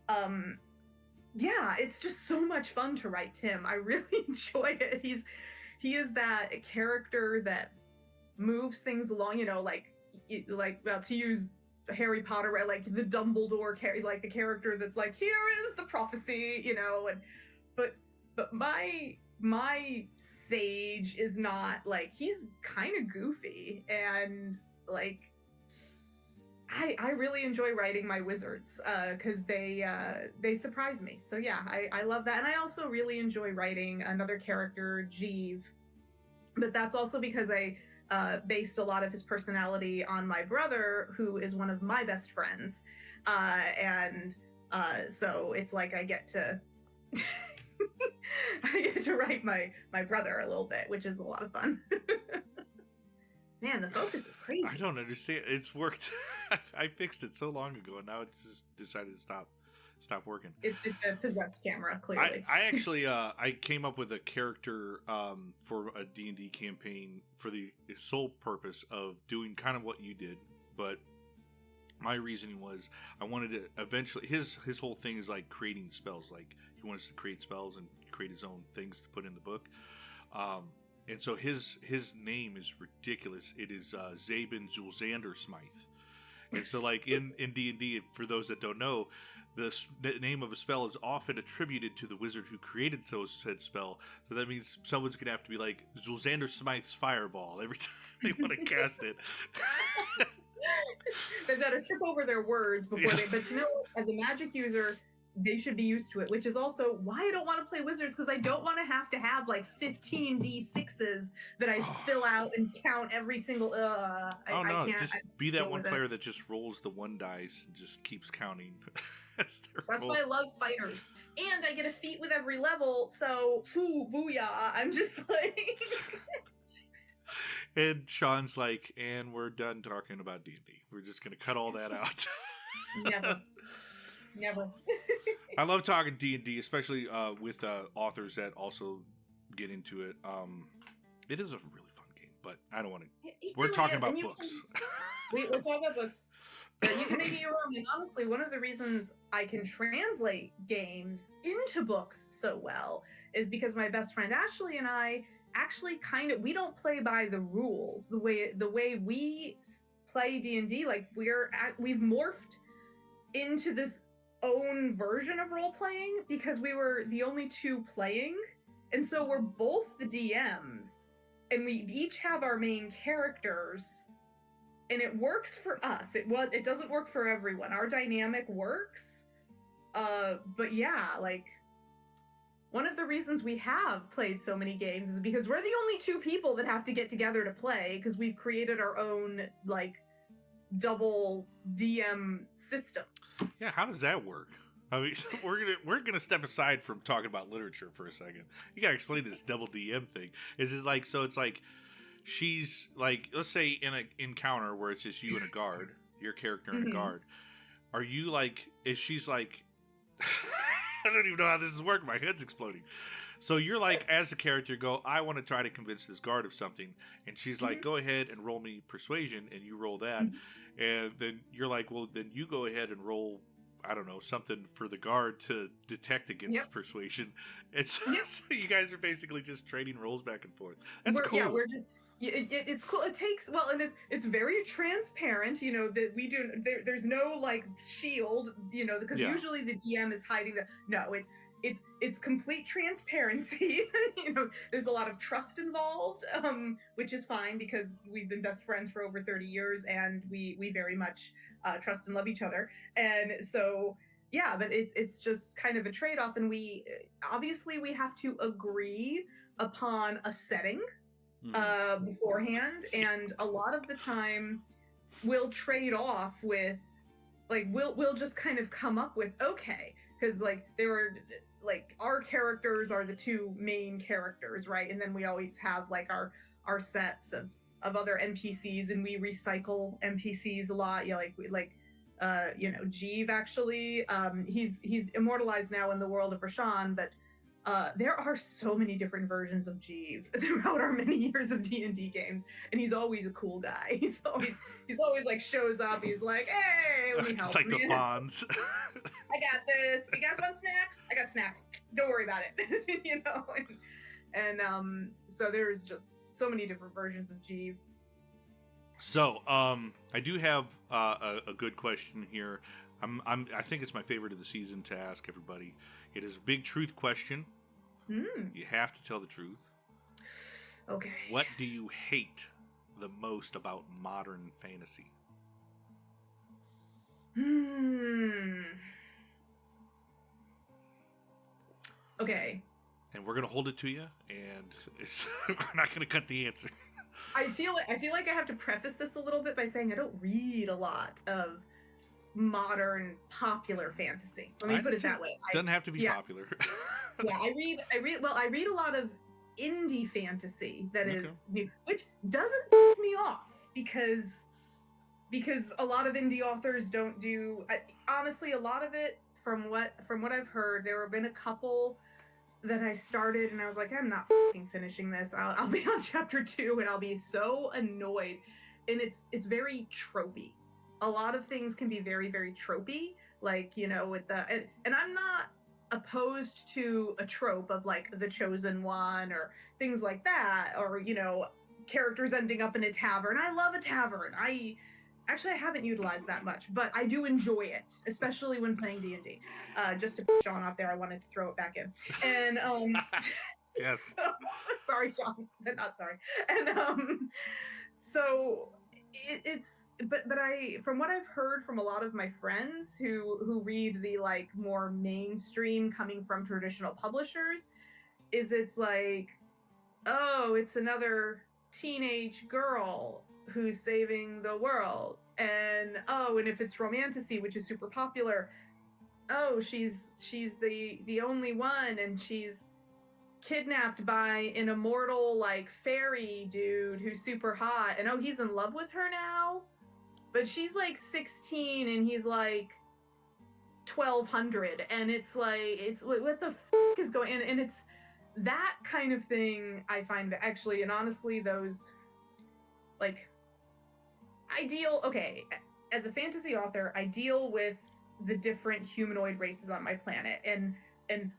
Yeah, it's just so much fun to write Tim. I really enjoy it. He is that character that moves things along, well, to use Harry Potter, right? Like the Dumbledore like the character that's like, here is the prophecy, and but my sage is not like, he's kind of goofy, and like I really enjoy writing my wizards because they surprise me. So yeah, I love that. And I also really enjoy writing another character, Jeeve, but that's also because I based a lot of his personality on my brother, who is one of my best friends. And so it's like I get to I get to write my brother a little bit, which is a lot of fun. Man, the focus is crazy. I don't understand. It's worked. I fixed it so long ago, and now it just decided to stop working. It's a possessed camera, clearly. I actually I came up with a character for a D&D campaign for the sole purpose of doing kind of what you did, but my reasoning was I wanted to eventually, his whole thing is like creating spells. Like he wants to create spells and create his own things to put in the book. And so his name is ridiculous. It is Zabin Zulzander Smythe. And so like in D&D, for those that don't know, the name of a spell is often attributed to the wizard who created said spell. So that means someone's going to have to be like Zulzander Smythe's Fireball every time they want to cast it. They've got to trip over their words before but you know, as a magic user, they should be used to it, which is also why I don't want to play wizards, because I don't want to have like 15 d6s that I spill out and count every single I can't, just be that one player that just rolls the one dice and just keeps counting. That's why I love fighters, and I get a feat with every level, so booyah. I'm just like and Sean's like, and we're done talking about D&D. We're just gonna cut all that out. Never. I love talking D&D, especially with authors that also get into it. It is a really fun game, but I don't want to. We're talking about books. We're talking about books. But you can make me wrong. And honestly, one of the reasons I can translate games into books so well is because my best friend Ashley and I actually we don't play by the rules the way we play D&D. Like we've morphed into this own version of role playing because we were the only two playing, and so we're both the DMs, and we each have our main characters, and it works for us. It doesn't work for everyone. Our dynamic works, but yeah, like one of the reasons we have played so many games is because we're the only two people that have to get together to play, because we've created our own like double DM system. Yeah, how does that work? I mean, we're gonna step aside from talking about literature for a second. You gotta explain this double DM thing. Is it like, so it's like she's like, let's say in an encounter where it's just you and a guard, your character and a guard. Are you like, is she's like I don't even know how this is working. My head's exploding. So you're like, as a character, go, I want to try to convince this guard of something, and she's like, go ahead and roll me persuasion, and you roll that, and then you're like, well, then you go ahead and roll, I don't know, something for the guard to detect against persuasion. It's so you guys are basically just trading rolls back and forth. That's cool. Yeah, we're just. It's cool. It takes and it's very transparent. You know that we do. There's no like shield. You know, because usually the DM is hiding it's complete transparency. You know, there's a lot of trust involved, which is fine because we've been best friends for over 30 years, and we very much trust and love each other. And so, yeah, but it's just kind of a trade-off, and we obviously we have to agree upon a setting beforehand, and a lot of the time we'll trade off with like we'll just kind of come up with because like there were like our characters are the two main characters, right? And then we always have like our sets of other NPCs, and we recycle NPCs a lot. Jeeve actually, he's immortalized now in the world of Raashan, but there are so many different versions of Jeeve throughout our many years of D&D games, and he's always a cool guy. He's always like shows up. He's like, "Hey, let me help." It's like the Fonz. I got this. You guys want snacks? I got snacks. Don't worry about it. You know, and so there's just so many different versions of Jeeve. So, I do have a good question here. I think it's my favorite of the season to ask everybody. It is a big truth question. You have to tell the truth. Okay. What do you hate the most about modern fantasy? Okay. And we're gonna hold it to you, and we're not gonna cut the answer. I feel like I have to preface this a little bit by saying I don't read a lot of modern popular fantasy. Let me put it that way. Doesn't have to be popular. Yeah, I read a lot of indie fantasy that is new, which doesn't piss me off because a lot of indie authors don't do honestly a lot of it from what I've heard. There have been a couple that I started and I was like, I'm not fucking finishing this. I'll be on chapter 2 and I'll be so annoyed. And it's very tropey. A lot of things can be very, very tropey, like, you know, with the and I'm not opposed to a trope of like the chosen one or things like that, or, you know, characters ending up in a tavern. I love a tavern. I haven't utilized that much, but I do enjoy it, especially when playing D&D. Just to put Sean off there, I wanted to throw it back in. And yes. So, sorry, Sean, but not sorry. And so but I, from what I've heard from a lot of my friends who read the like more mainstream coming from traditional publishers, is it's like, oh, it's another teenage girl who's saving the world, and if it's romantasy, which is super popular, she's the only one, and she's kidnapped by an immortal like fairy dude who's super hot, and he's in love with her now, but she's like 16 and he's like 1200, and it's like, it's what the fuck is going on? And it's that kind of thing I find actually, and honestly, those like as a fantasy author, I deal with the different humanoid races on my planet, and in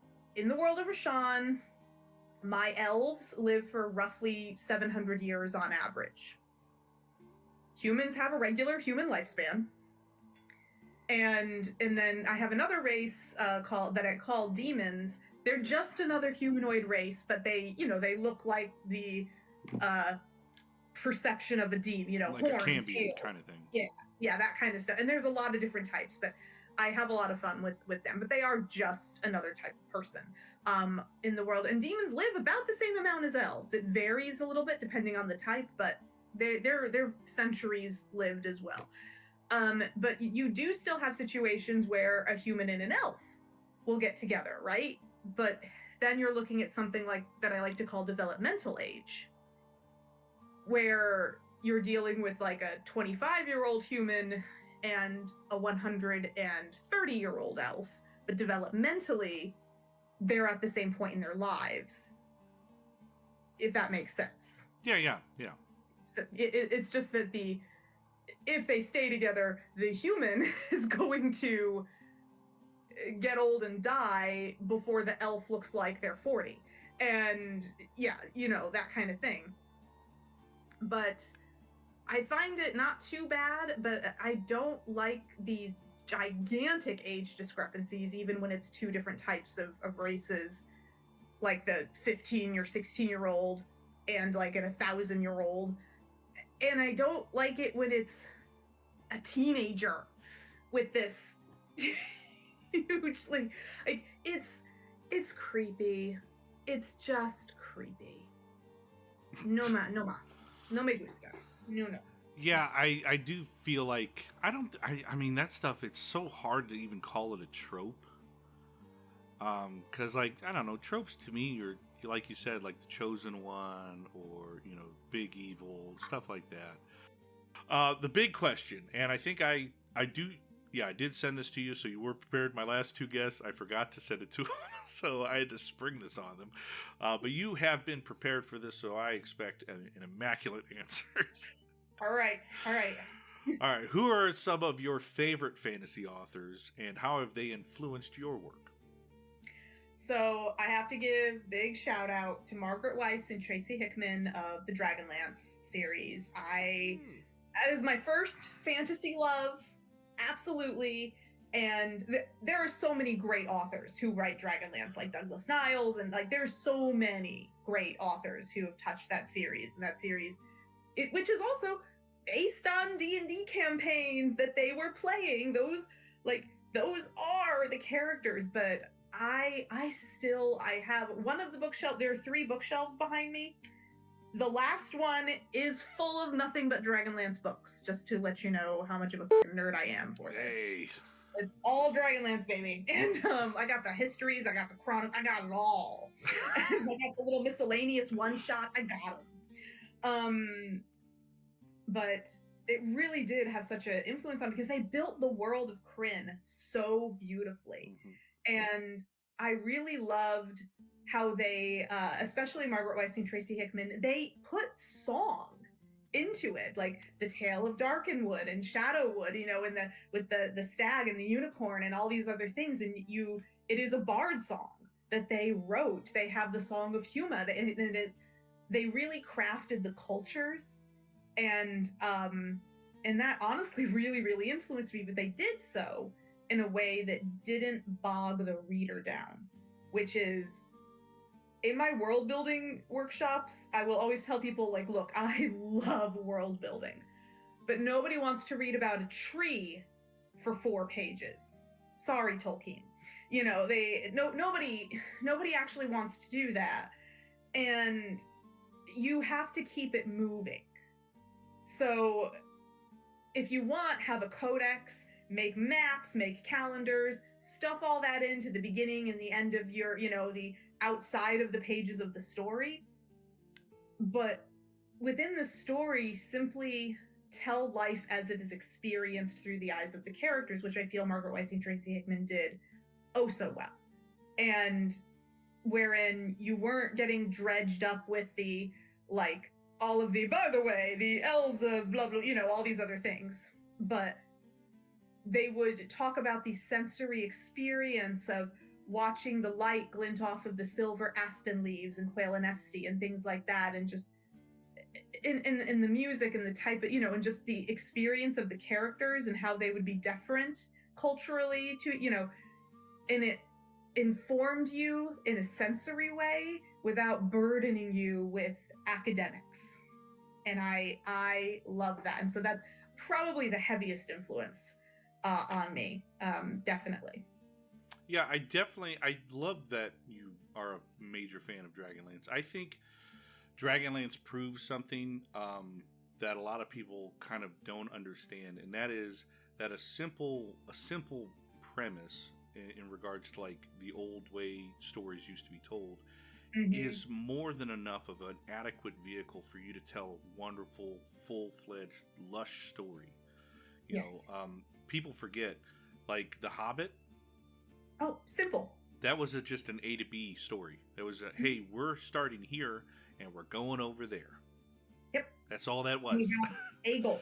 the world of Raashan, my elves live for roughly 700 years on average. Humans have a regular human lifespan. And then I have another race I call demons. They're just another humanoid race, but they look like the perception of a demon, like horns, a cambion kind of thing. Yeah, that kind of stuff. And there's a lot of different types, but I have a lot of fun with them. But they are just another type of person in the world. And demons live about the same amount as elves. It varies a little bit depending on the type, but they're centuries lived as well. But you do still have situations where a human and an elf will get together, right? But then you're looking at something like that I like to call developmental age, where you're dealing with like a 25-year-old human and a 130-year-old elf, but developmentally, they're at the same point in their lives, if that makes sense. Yeah. So it's just that if they stay together, the human is going to get old and die before the elf looks like they're 40. And yeah, that kind of thing. But I find it not too bad, but I don't like these gigantic age discrepancies, even when it's two different types of races, like the 15 or 16-year-old and like an 1,000-year-old. And I don't like it when it's a teenager with this hugely, like, it's creepy. It's just creepy. No más. No me gusta. No. Yeah, I do feel like I mean that stuff, it's so hard to even call it a trope. Cause like, I don't know, tropes to me are, like you said, like the chosen one, or big evil, stuff like that. The big question, and I think I do yeah, I did send this to you, so you were prepared. My last two guests, I forgot to send it to them, so I had to spring this on them. But you have been prepared for this, so I expect an immaculate answer. All right. All right. Who are some of your favorite fantasy authors, and how have they influenced your work? So I have to give big shout out to Margaret Weiss and Tracy Hickman of the Dragonlance series. That is my first fantasy love, absolutely. And there are so many great authors who write Dragonlance, like Douglas Niles, and like there's so many great authors who have touched that series, which is also based on D&D campaigns that they were playing. Those are the characters, but I have one of the bookshelf. There are 3 bookshelves behind me. The last one is full of nothing but Dragonlance books, just to let you know how much of a nerd I am for this. Hey. It's all Dragonlance, baby. And I got the histories, I got the chronicles, I got it all. I got the little miscellaneous one-shots, I got them. But it really did have such an influence on me because they built the world of Krynn so beautifully. And I really loved how they, especially Margaret Weiss and Tracy Hickman, they put song into it, like the Tale of Darkenwood and Shadowwood, with the stag and the unicorn and all these other things. And it is a bard song that they wrote. They have the Song of Huma, they really crafted the cultures, and that honestly really, really influenced me. But they did so in a way that didn't bog the reader down, which is, in my world building workshops, I will always tell people, like, look, I love world building, but nobody wants to read about a tree for 4 pages. Sorry, Tolkien. Nobody actually wants to do that. And you have to keep it moving. So if you want, have a codex, make maps, make calendars, stuff all that into the beginning and the end of your, the outside of the pages of the story. But within the story, simply tell life as it is experienced through the eyes of the characters, which I feel Margaret Weiss and Tracy Hickman did oh so well. And wherein you weren't getting dredged up with the, like, all of the, by the way, the elves of blah, blah, all these other things. But they would talk about the sensory experience of watching the light glint off of the silver aspen leaves in Quail-Anesti and things like that, and just in the music and the type of, and just the experience of the characters and how they would be different culturally to, and it informed you in a sensory way without burdening you with academics. And I love that. And so that's probably the heaviest influence on me, definitely. Yeah, I love that you are a major fan of Dragonlance. I think Dragonlance proves something that a lot of people kind of don't understand, and that is that a simple premise in regards to, like, the old way stories used to be told is more than enough of an adequate vehicle for you to tell a wonderful, full-fledged, lush story. You know, people forget, like, The Hobbit. Oh, simple. That was just an A to B story. That was hey, we're starting here and we're going over there. Yep. That's all that was. A goal.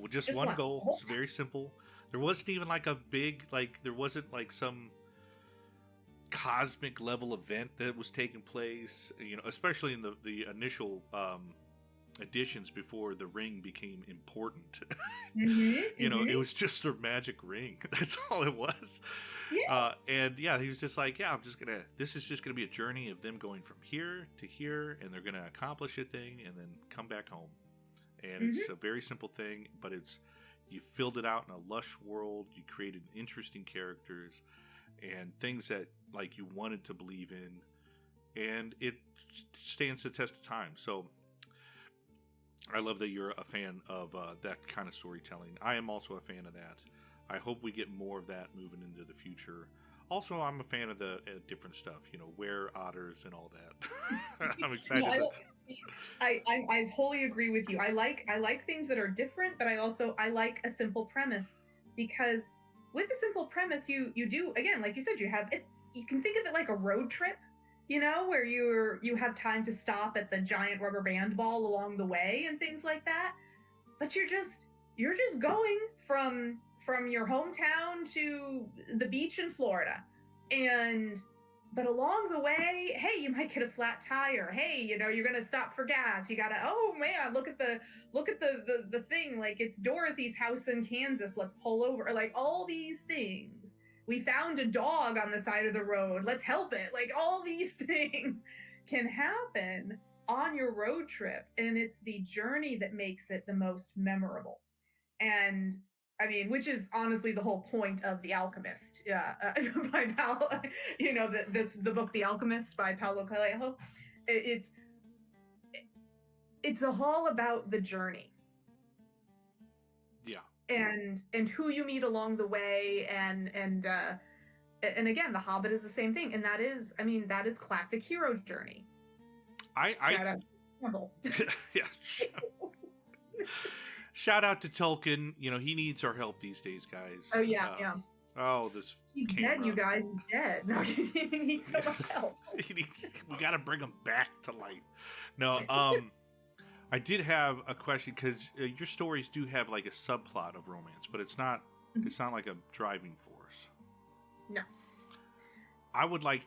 Just one goal. It's very simple. There wasn't even like a big, there wasn't like some cosmic level event that was taking place, especially in the initial editions before the ring became important. It was just a magic ring. That's all it was. He was just like, this is just gonna be a journey of them going from here to here, and they're gonna accomplish a thing and then come back home. And it's a very simple thing, but you filled it out in a lush world. You created interesting characters and things that, like, you wanted to believe in, and it stands the test of time. So I love that you're a fan of that kind of storytelling. I am also a fan of that. I hope we get more of that moving into the future. Also, I'm a fan of the different stuff, were otters and all that. I'm excited. I wholly agree with you. I like things that are different, but I like a simple premise because with a simple premise, you do, again, like you said, you have it. You can think of it like a road trip, where you have time to stop at the giant rubber band ball along the way and things like that. But you're just going from your hometown to the beach in Florida, but along the way, hey, you might get a flat tire. Hey, you're gonna stop for gas. You gotta, oh man, look at the thing, like it's Dorothy's house in Kansas. Let's pull over. Or like all these things. We found a dog on the side of the road. Let's help it. Like all these things can happen on your road trip, and it's the journey that makes it the most memorable. And I mean, which is honestly the whole point of The Alchemist, by the book The Alchemist by Paulo Coelho. It's all about the journey. Yeah. And who you meet along the way, and again, The Hobbit is the same thing, and that is classic hero journey. Shout out to Campbell. Yeah. Shout out to Tolkien. He needs our help these days, guys. Oh yeah, yeah. Oh, this. He's camera. dead, you guys. He's dead. No, he needs so much help. We got to bring him back to life. No, I did have a question, because your stories do have like a subplot of romance, but it's not. Mm-hmm. It's not like a driving force. No. I would like,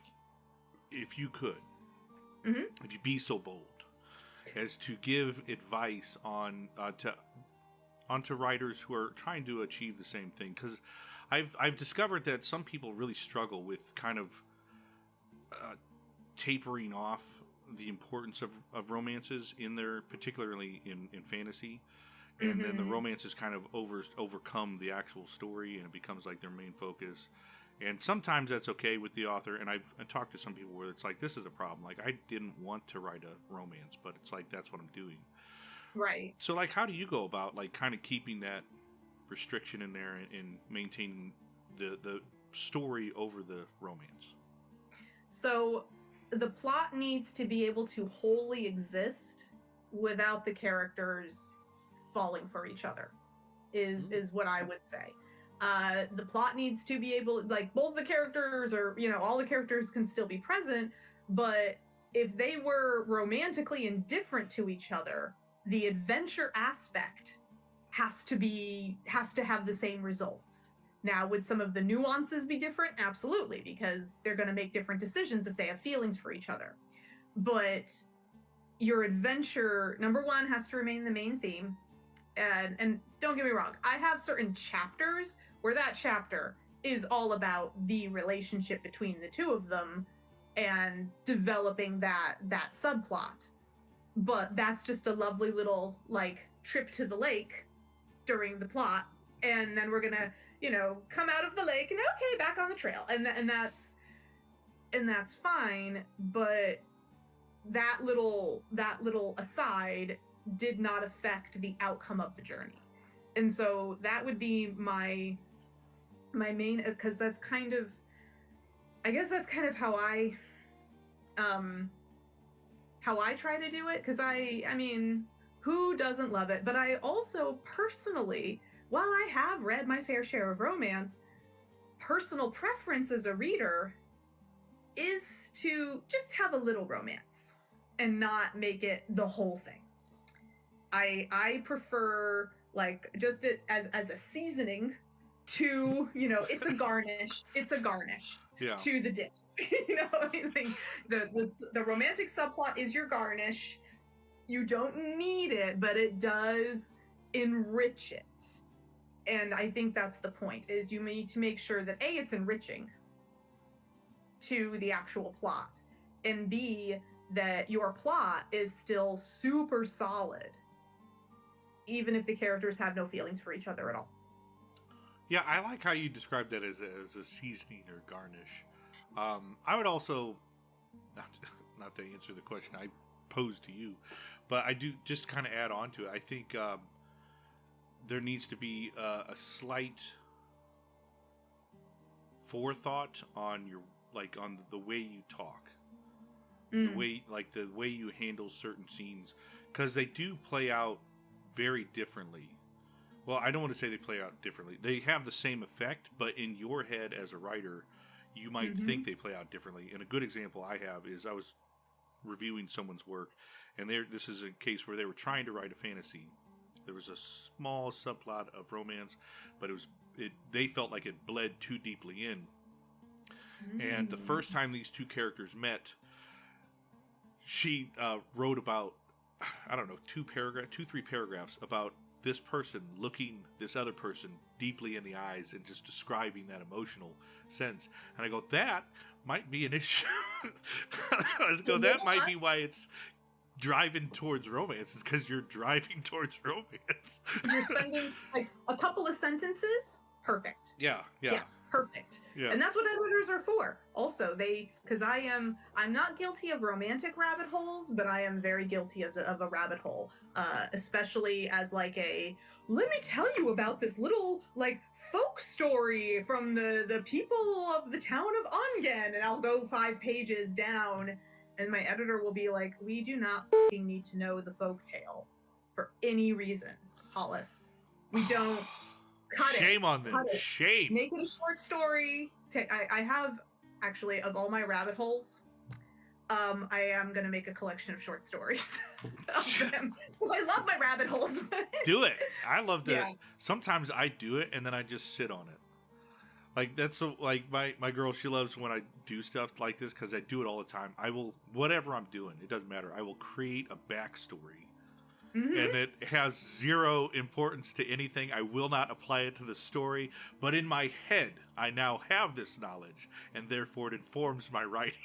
if you could, mm-hmm. if you'd be so bold, as to give advice onto writers who are trying to achieve the same thing, because I've discovered that some people really struggle with kind of tapering off the importance of romances in their, particularly in fantasy, and mm-hmm. then the romances kind of overcome the actual story, and it becomes like their main focus. And sometimes that's okay with the author, and I've talked to some people where it's like, this is a problem. Like, I didn't want to write a romance, but it's like, that's what I'm doing. Right. So, like, how do you go about, like, kind of keeping that restriction in there and maintaining the story over the romance? So, the plot needs to be able to wholly exist without the characters falling for each other, is what I would say. The plot needs to be able, like, both the characters, or all the characters can still be present, but if they were romantically indifferent to each other, the adventure aspect has to have the same results. Now, would some of the nuances be different? Absolutely, because they're going to make different decisions if they have feelings for each other. But your adventure, number one, has to remain the main theme. And don't get me wrong, I have certain chapters where that chapter is all about the relationship between the two of them and developing that subplot. But that's just a lovely little, like, trip to the lake during the plot, and then we're gonna, come out of the lake and okay, back on the trail, and that's fine. But that little aside did not affect the outcome of the journey, and so that would be my main, because that's kind of, I guess that's kind of how I try to do it, because I mean, who doesn't love it? But I also personally, while I have read my fair share of romance, personal preference as a reader is to just have a little romance and not make it the whole thing. I prefer, like, just it as a seasoning to, it's a garnish. It's a garnish. Yeah. To the dish. The romantic subplot is your garnish. You don't need it, but it does enrich it. And I think that's the point, is you need to make sure that A, it's enriching to the actual plot, and B, that your plot is still super solid, even if the characters have no feelings for each other at all. Yeah, I like how you described that as a seasoning or garnish. I would also, not to answer the question I posed to you, but I do just kind of add on to it. I think there needs to be a slight forethought on on the way you talk, the way you handle certain scenes, because they do play out very differently. well, I don't want to say they play out differently. They have the same effect, but in your head as a writer, you might think they play out differently. And a good example I have is I was reviewing someone's work, and this is a case where they were trying to write a fantasy. There was a small subplot of romance, but they felt like it bled too deeply in. And the first time these two characters met, she wrote about, I don't know, 3 paragraphs about this person looking this other person deeply in the eyes and just describing that emotional sense. And I go, that might be an issue. That might be why it's driving towards romance, is because you're driving towards romance. You're spending like a couple of sentences, perfect. Yeah. Perfect. Yeah. And that's what editors are for. Also, because I'm not guilty of romantic rabbit holes, but I am very guilty of a rabbit hole, especially as like let me tell you about this little like folk story from the people of the town of Ongen, and I'll go 5 pages down, and my editor will be like, we do not fucking need to know the folk tale for any reason, Hollis. We don't. Cut Shame it. on them. Shame. Make it a short story. I have, actually, of all my rabbit holes, I am going to make a collection of short stories of them. Well, I love my rabbit holes. Do it. I love that. Yeah. Sometimes I do it and then I just sit on it. Like, that's like my girl, she loves when I do stuff like this because I do it all the time. I will, whatever I'm doing, it doesn't matter. I will create a backstory. And it has zero importance to anything. I will not apply it to the story, but in my head, I now have this knowledge, and therefore it informs my writing.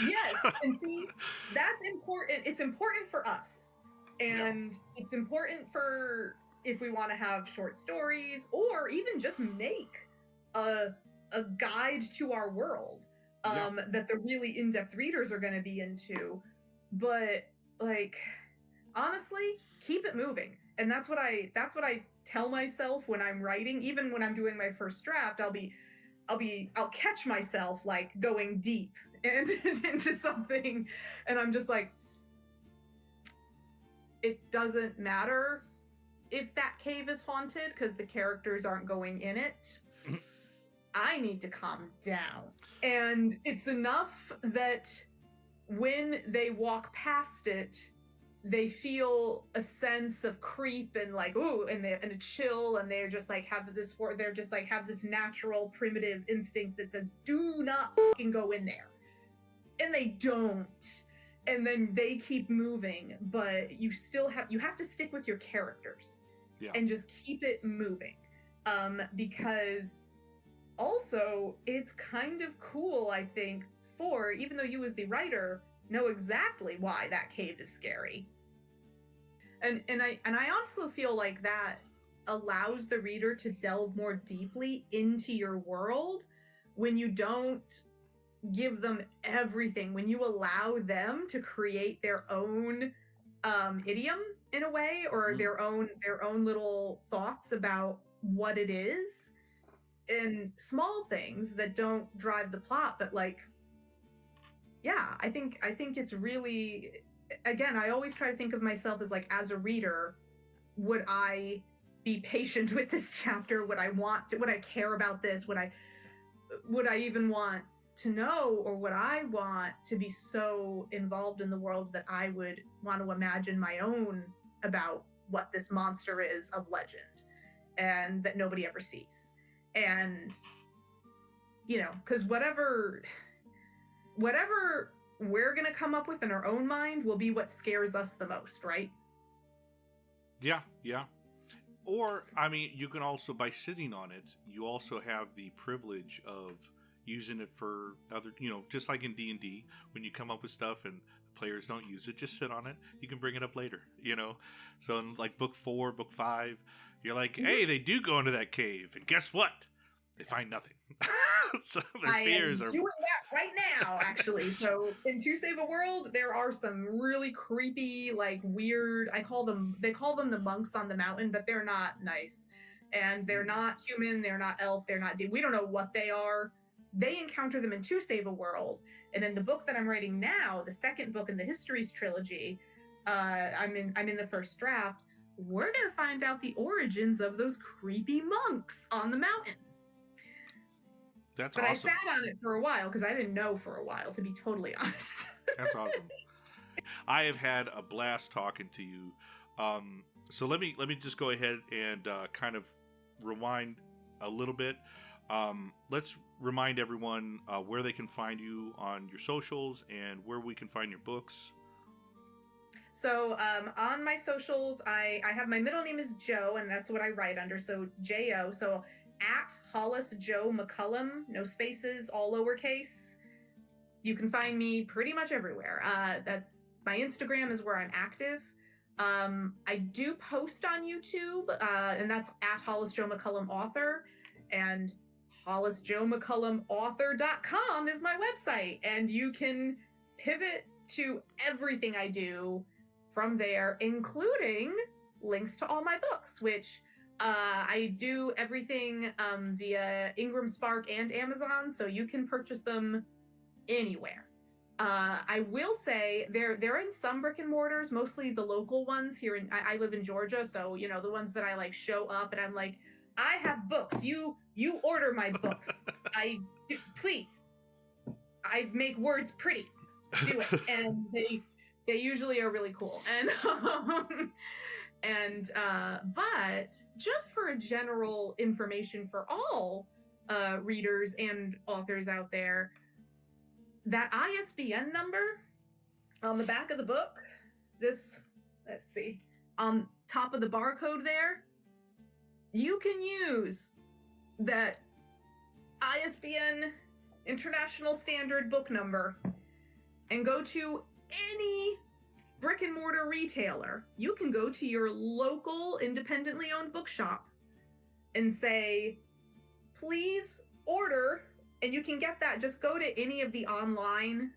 Yes, and see, that's important. It's important for us, and it's important for if we want to have short stories, or even just make a guide to our world that the really in-depth readers are going to be into. But like, honestly, keep it moving. And that's what I tell myself when I'm writing. Even when I'm doing my first draft, I'll catch myself like going deep and into something, and I'm just like, it doesn't matter if that cave is haunted because the characters aren't going in it. I need to calm down. And it's enough that when they walk past it, they feel a sense of creep and like, ooh, and a chill, and they're just like have this natural primitive instinct that says, do not fucking go in there. And they don't. And then they keep moving, but you have to stick with your characters and just keep it moving. Because also it's kind of cool, I think, for, even though you as the writer know exactly why that cave is scary. And I also feel like that allows the reader to delve more deeply into your world when you don't give them everything, when you allow them to create their own idiom in a way, or their own little thoughts about what it is, and small things that don't drive the plot, but like, yeah, I think it's really, again, I always try to think of myself as like, as a reader, would I be patient with this chapter? Would I care about this? Would I even want to know, or would I want to be so involved in the world that I would want to imagine my own about what this monster is of legend and that nobody ever sees? And, you know, because whatever we're going to come up with in our own mind will be what scares us the most, right? Yeah. Or, I mean, you can also, by sitting on it, you also have the privilege of using it for other, you know, just like in D&D, when you come up with stuff and the players don't use it, just sit on it. You can bring it up later, you know? So in like book 4, book 5, you're like, hey, they do go into that cave, and guess what? They find nothing. So their fears are doing that right now, actually. So in To Save a World, there are some really creepy, like weird, they call them the monks on the mountain, but they're not nice. And they're not human, they're not elf, we don't know what they are. They encounter them in To Save a World. And in the book that I'm writing now, the second book in the Histories trilogy, I'm in the first draft, we're going to find out the origins of those creepy monks on the mountain. That's but awesome. I sat on it for a while because I didn't know for a while, to be totally honest. That's awesome. I have had a blast talking to you. So let me just go ahead and kind of rewind a little bit. Let's remind everyone where they can find you on your socials and where we can find your books. So on my socials, I have my middle name is Joe, and that's what I write under. So J-O. So at Hollis Jo McCollum, no spaces, all lowercase. You can find me pretty much everywhere. That's my Instagram is where I'm active. I do post on YouTube, and that's at Hollis Jo McCollum author, and HollisJoMcCollumAuthor.com is my website, and you can pivot to everything I do from there, including links to all my books, which I do everything via Ingram Spark and Amazon, so you can purchase them anywhere. I will say they're in some brick and mortars, mostly the local ones here I live in Georgia, so you know, the ones that I like show up and I'm like, I have books. You order my books. Please. I make words pretty. Do it. And they usually are really cool. But just for a general information for all readers and authors out there, that ISBN number on the back of the book, let's see, on top of the barcode there, you can use that ISBN International Standard book number and go to any brick and mortar retailer. You can go to your local independently owned bookshop and say, please order, and you can get that. Just go to any of the online,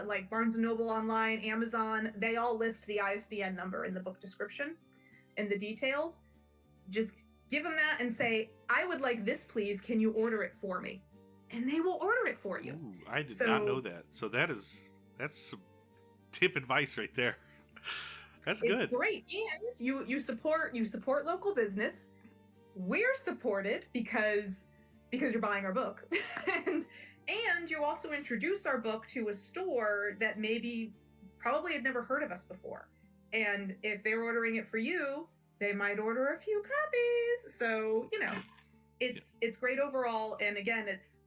like Barnes & Noble online, Amazon, they all list the ISBN number in the book description and the details. Just give them that and say, I would like this, please. Can you order it for me? And they will order it for you. Ooh, I did not know that. So that's some tip advice right there. That's good. It's great. And you support local business. We're supported because you're buying our book. and you also introduce our book to a store that probably had never heard of us before. And if they're ordering it for you, they might order a few copies. So, you know, it's great overall. And again, it's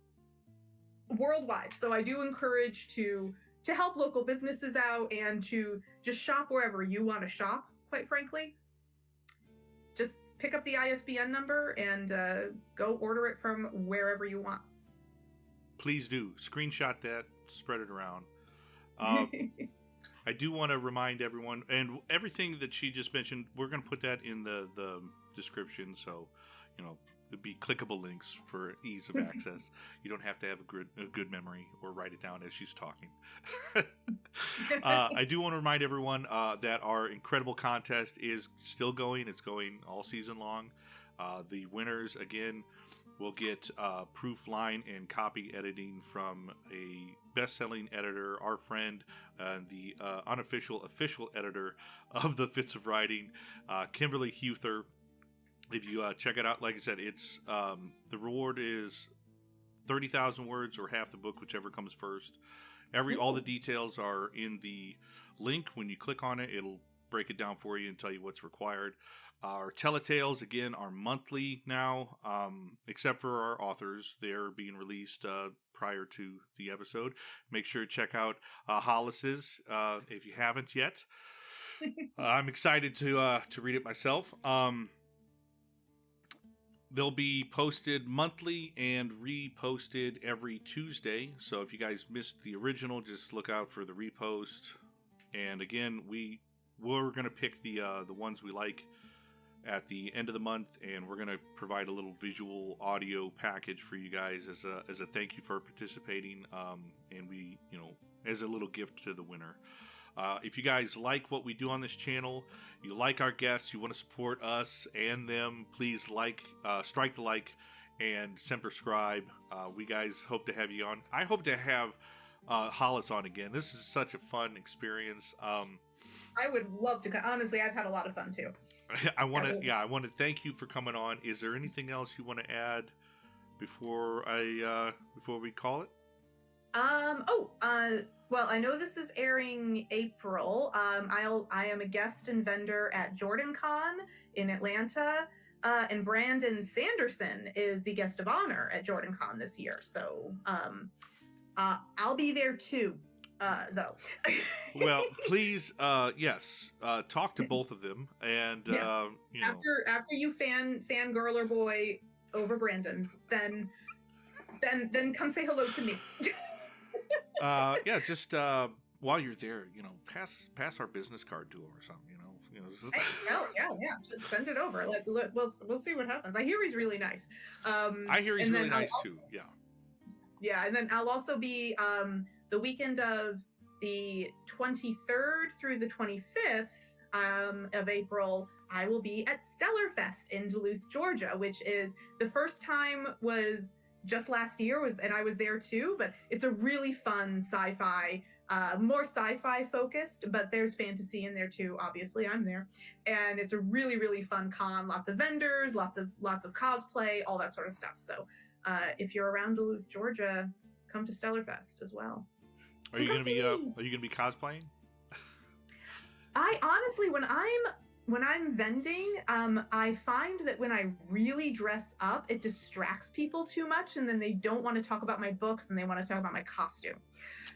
worldwide. So I do encourage to help local businesses out and to just shop wherever you want to shop, quite frankly. Just pick up the ISBN number and go order it from wherever you want. Please do. Screenshot that, spread it around. I do want to remind everyone, and everything that she just mentioned, we're going to put that in the description, so, you know, it'd be clickable links for ease of access. You don't have to have a good memory or write it down as she's talking. I do want to remind everyone that our incredible contest is still going. It's going all season long. The winners, again, will get proof line and copy editing from a best-selling editor, our friend, the unofficial official editor of the Fitz of Writing, Kimberly Huther. If you check it out, like I said, it's the reward is 30,000 words or half the book, whichever comes first. All the details are in the link. When you click on it, it'll break it down for you and tell you what's required. Our Teletales, again, are monthly now, except for our authors. They're being released prior to the episode. Make sure to check out Hollis's if you haven't yet. I'm excited to read it myself. They'll be posted monthly and reposted every Tuesday. So if you guys missed the original, just look out for the repost. And again, we're going to pick the ones we like at the end of the month, and we're going to provide a little visual audio package for you guys as a thank you for participating, and we, you know, as a little gift to the winner. If you guys like what we do on this channel, you like our guests, you want to support us and them, please strike the like and subscribe. We guys hope to have you on. I hope to have Hollis on again. This is such a fun experience. I would love to. Honestly, I've had a lot of fun too. I want to thank you for coming on. Is there anything else you want to add before we call it? Well, I know this is airing April. I am a guest and vendor at JordanCon in Atlanta. And Brandon Sanderson is the guest of honor at JordanCon this year. So, I'll be there too, though. Well, please, yes, talk to both of them, and after you fangirl or boy over Brandon, then come say hello to me. Just while you're there, pass our business card to him or something. Hey, yeah. Send it over. We'll see what happens. I hear he's really nice. I hear he's really nice too. Yeah. Yeah, and then I'll also be the weekend of the 23rd through the 25th of April. I will be at Stellarfest in Duluth, Georgia, which is the first time was just last year and I was there too. But it's a really fun sci-fi. More sci-fi focused, but there's fantasy in there too. Obviously, I'm there, and it's a really, really fun con. Lots of vendors, lots of cosplay, all that sort of stuff. So, if you're around Duluth, Georgia, come to Stellarfest as well. Are you gonna be cosplaying? I honestly, when I'm vending, I find that when I really dress up, it distracts people too much, and then they don't want to talk about my books and they want to talk about my costume.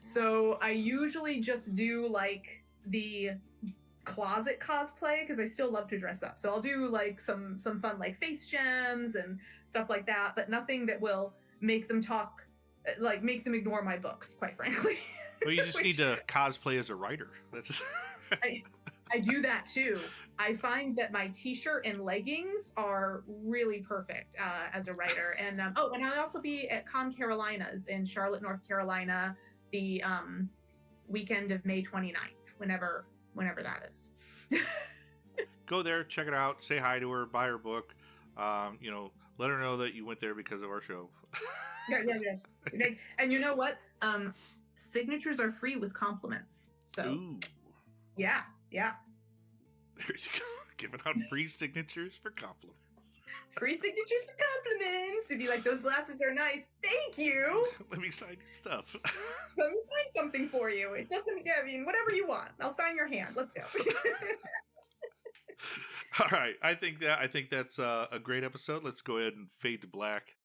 So I usually just do like the closet cosplay because I still love to dress up. So I'll do like some fun like face gems and stuff like that, but nothing that will make them make them ignore my books, quite frankly. Well, you just need to cosplay as a writer. That's I do that too. I find that my t-shirt and leggings are really perfect as a writer. And and I'll also be at Con Carolinas in Charlotte, North Carolina, the weekend of May 29th, whenever that is. Go there, check it out, say hi to her, buy her book. Let her know that you went there because of our show. Yeah. And you know what? Signatures are free with compliments. So Ooh. Yeah. There you go. Giving out free signatures for compliments. Free signatures for compliments. If you like, those glasses are nice. Thank you. Let me sign your stuff. Let me sign something for you. It doesn't, whatever you want. I'll sign your hand. Let's go. All right. I think that's a great episode. Let's go ahead and fade to black.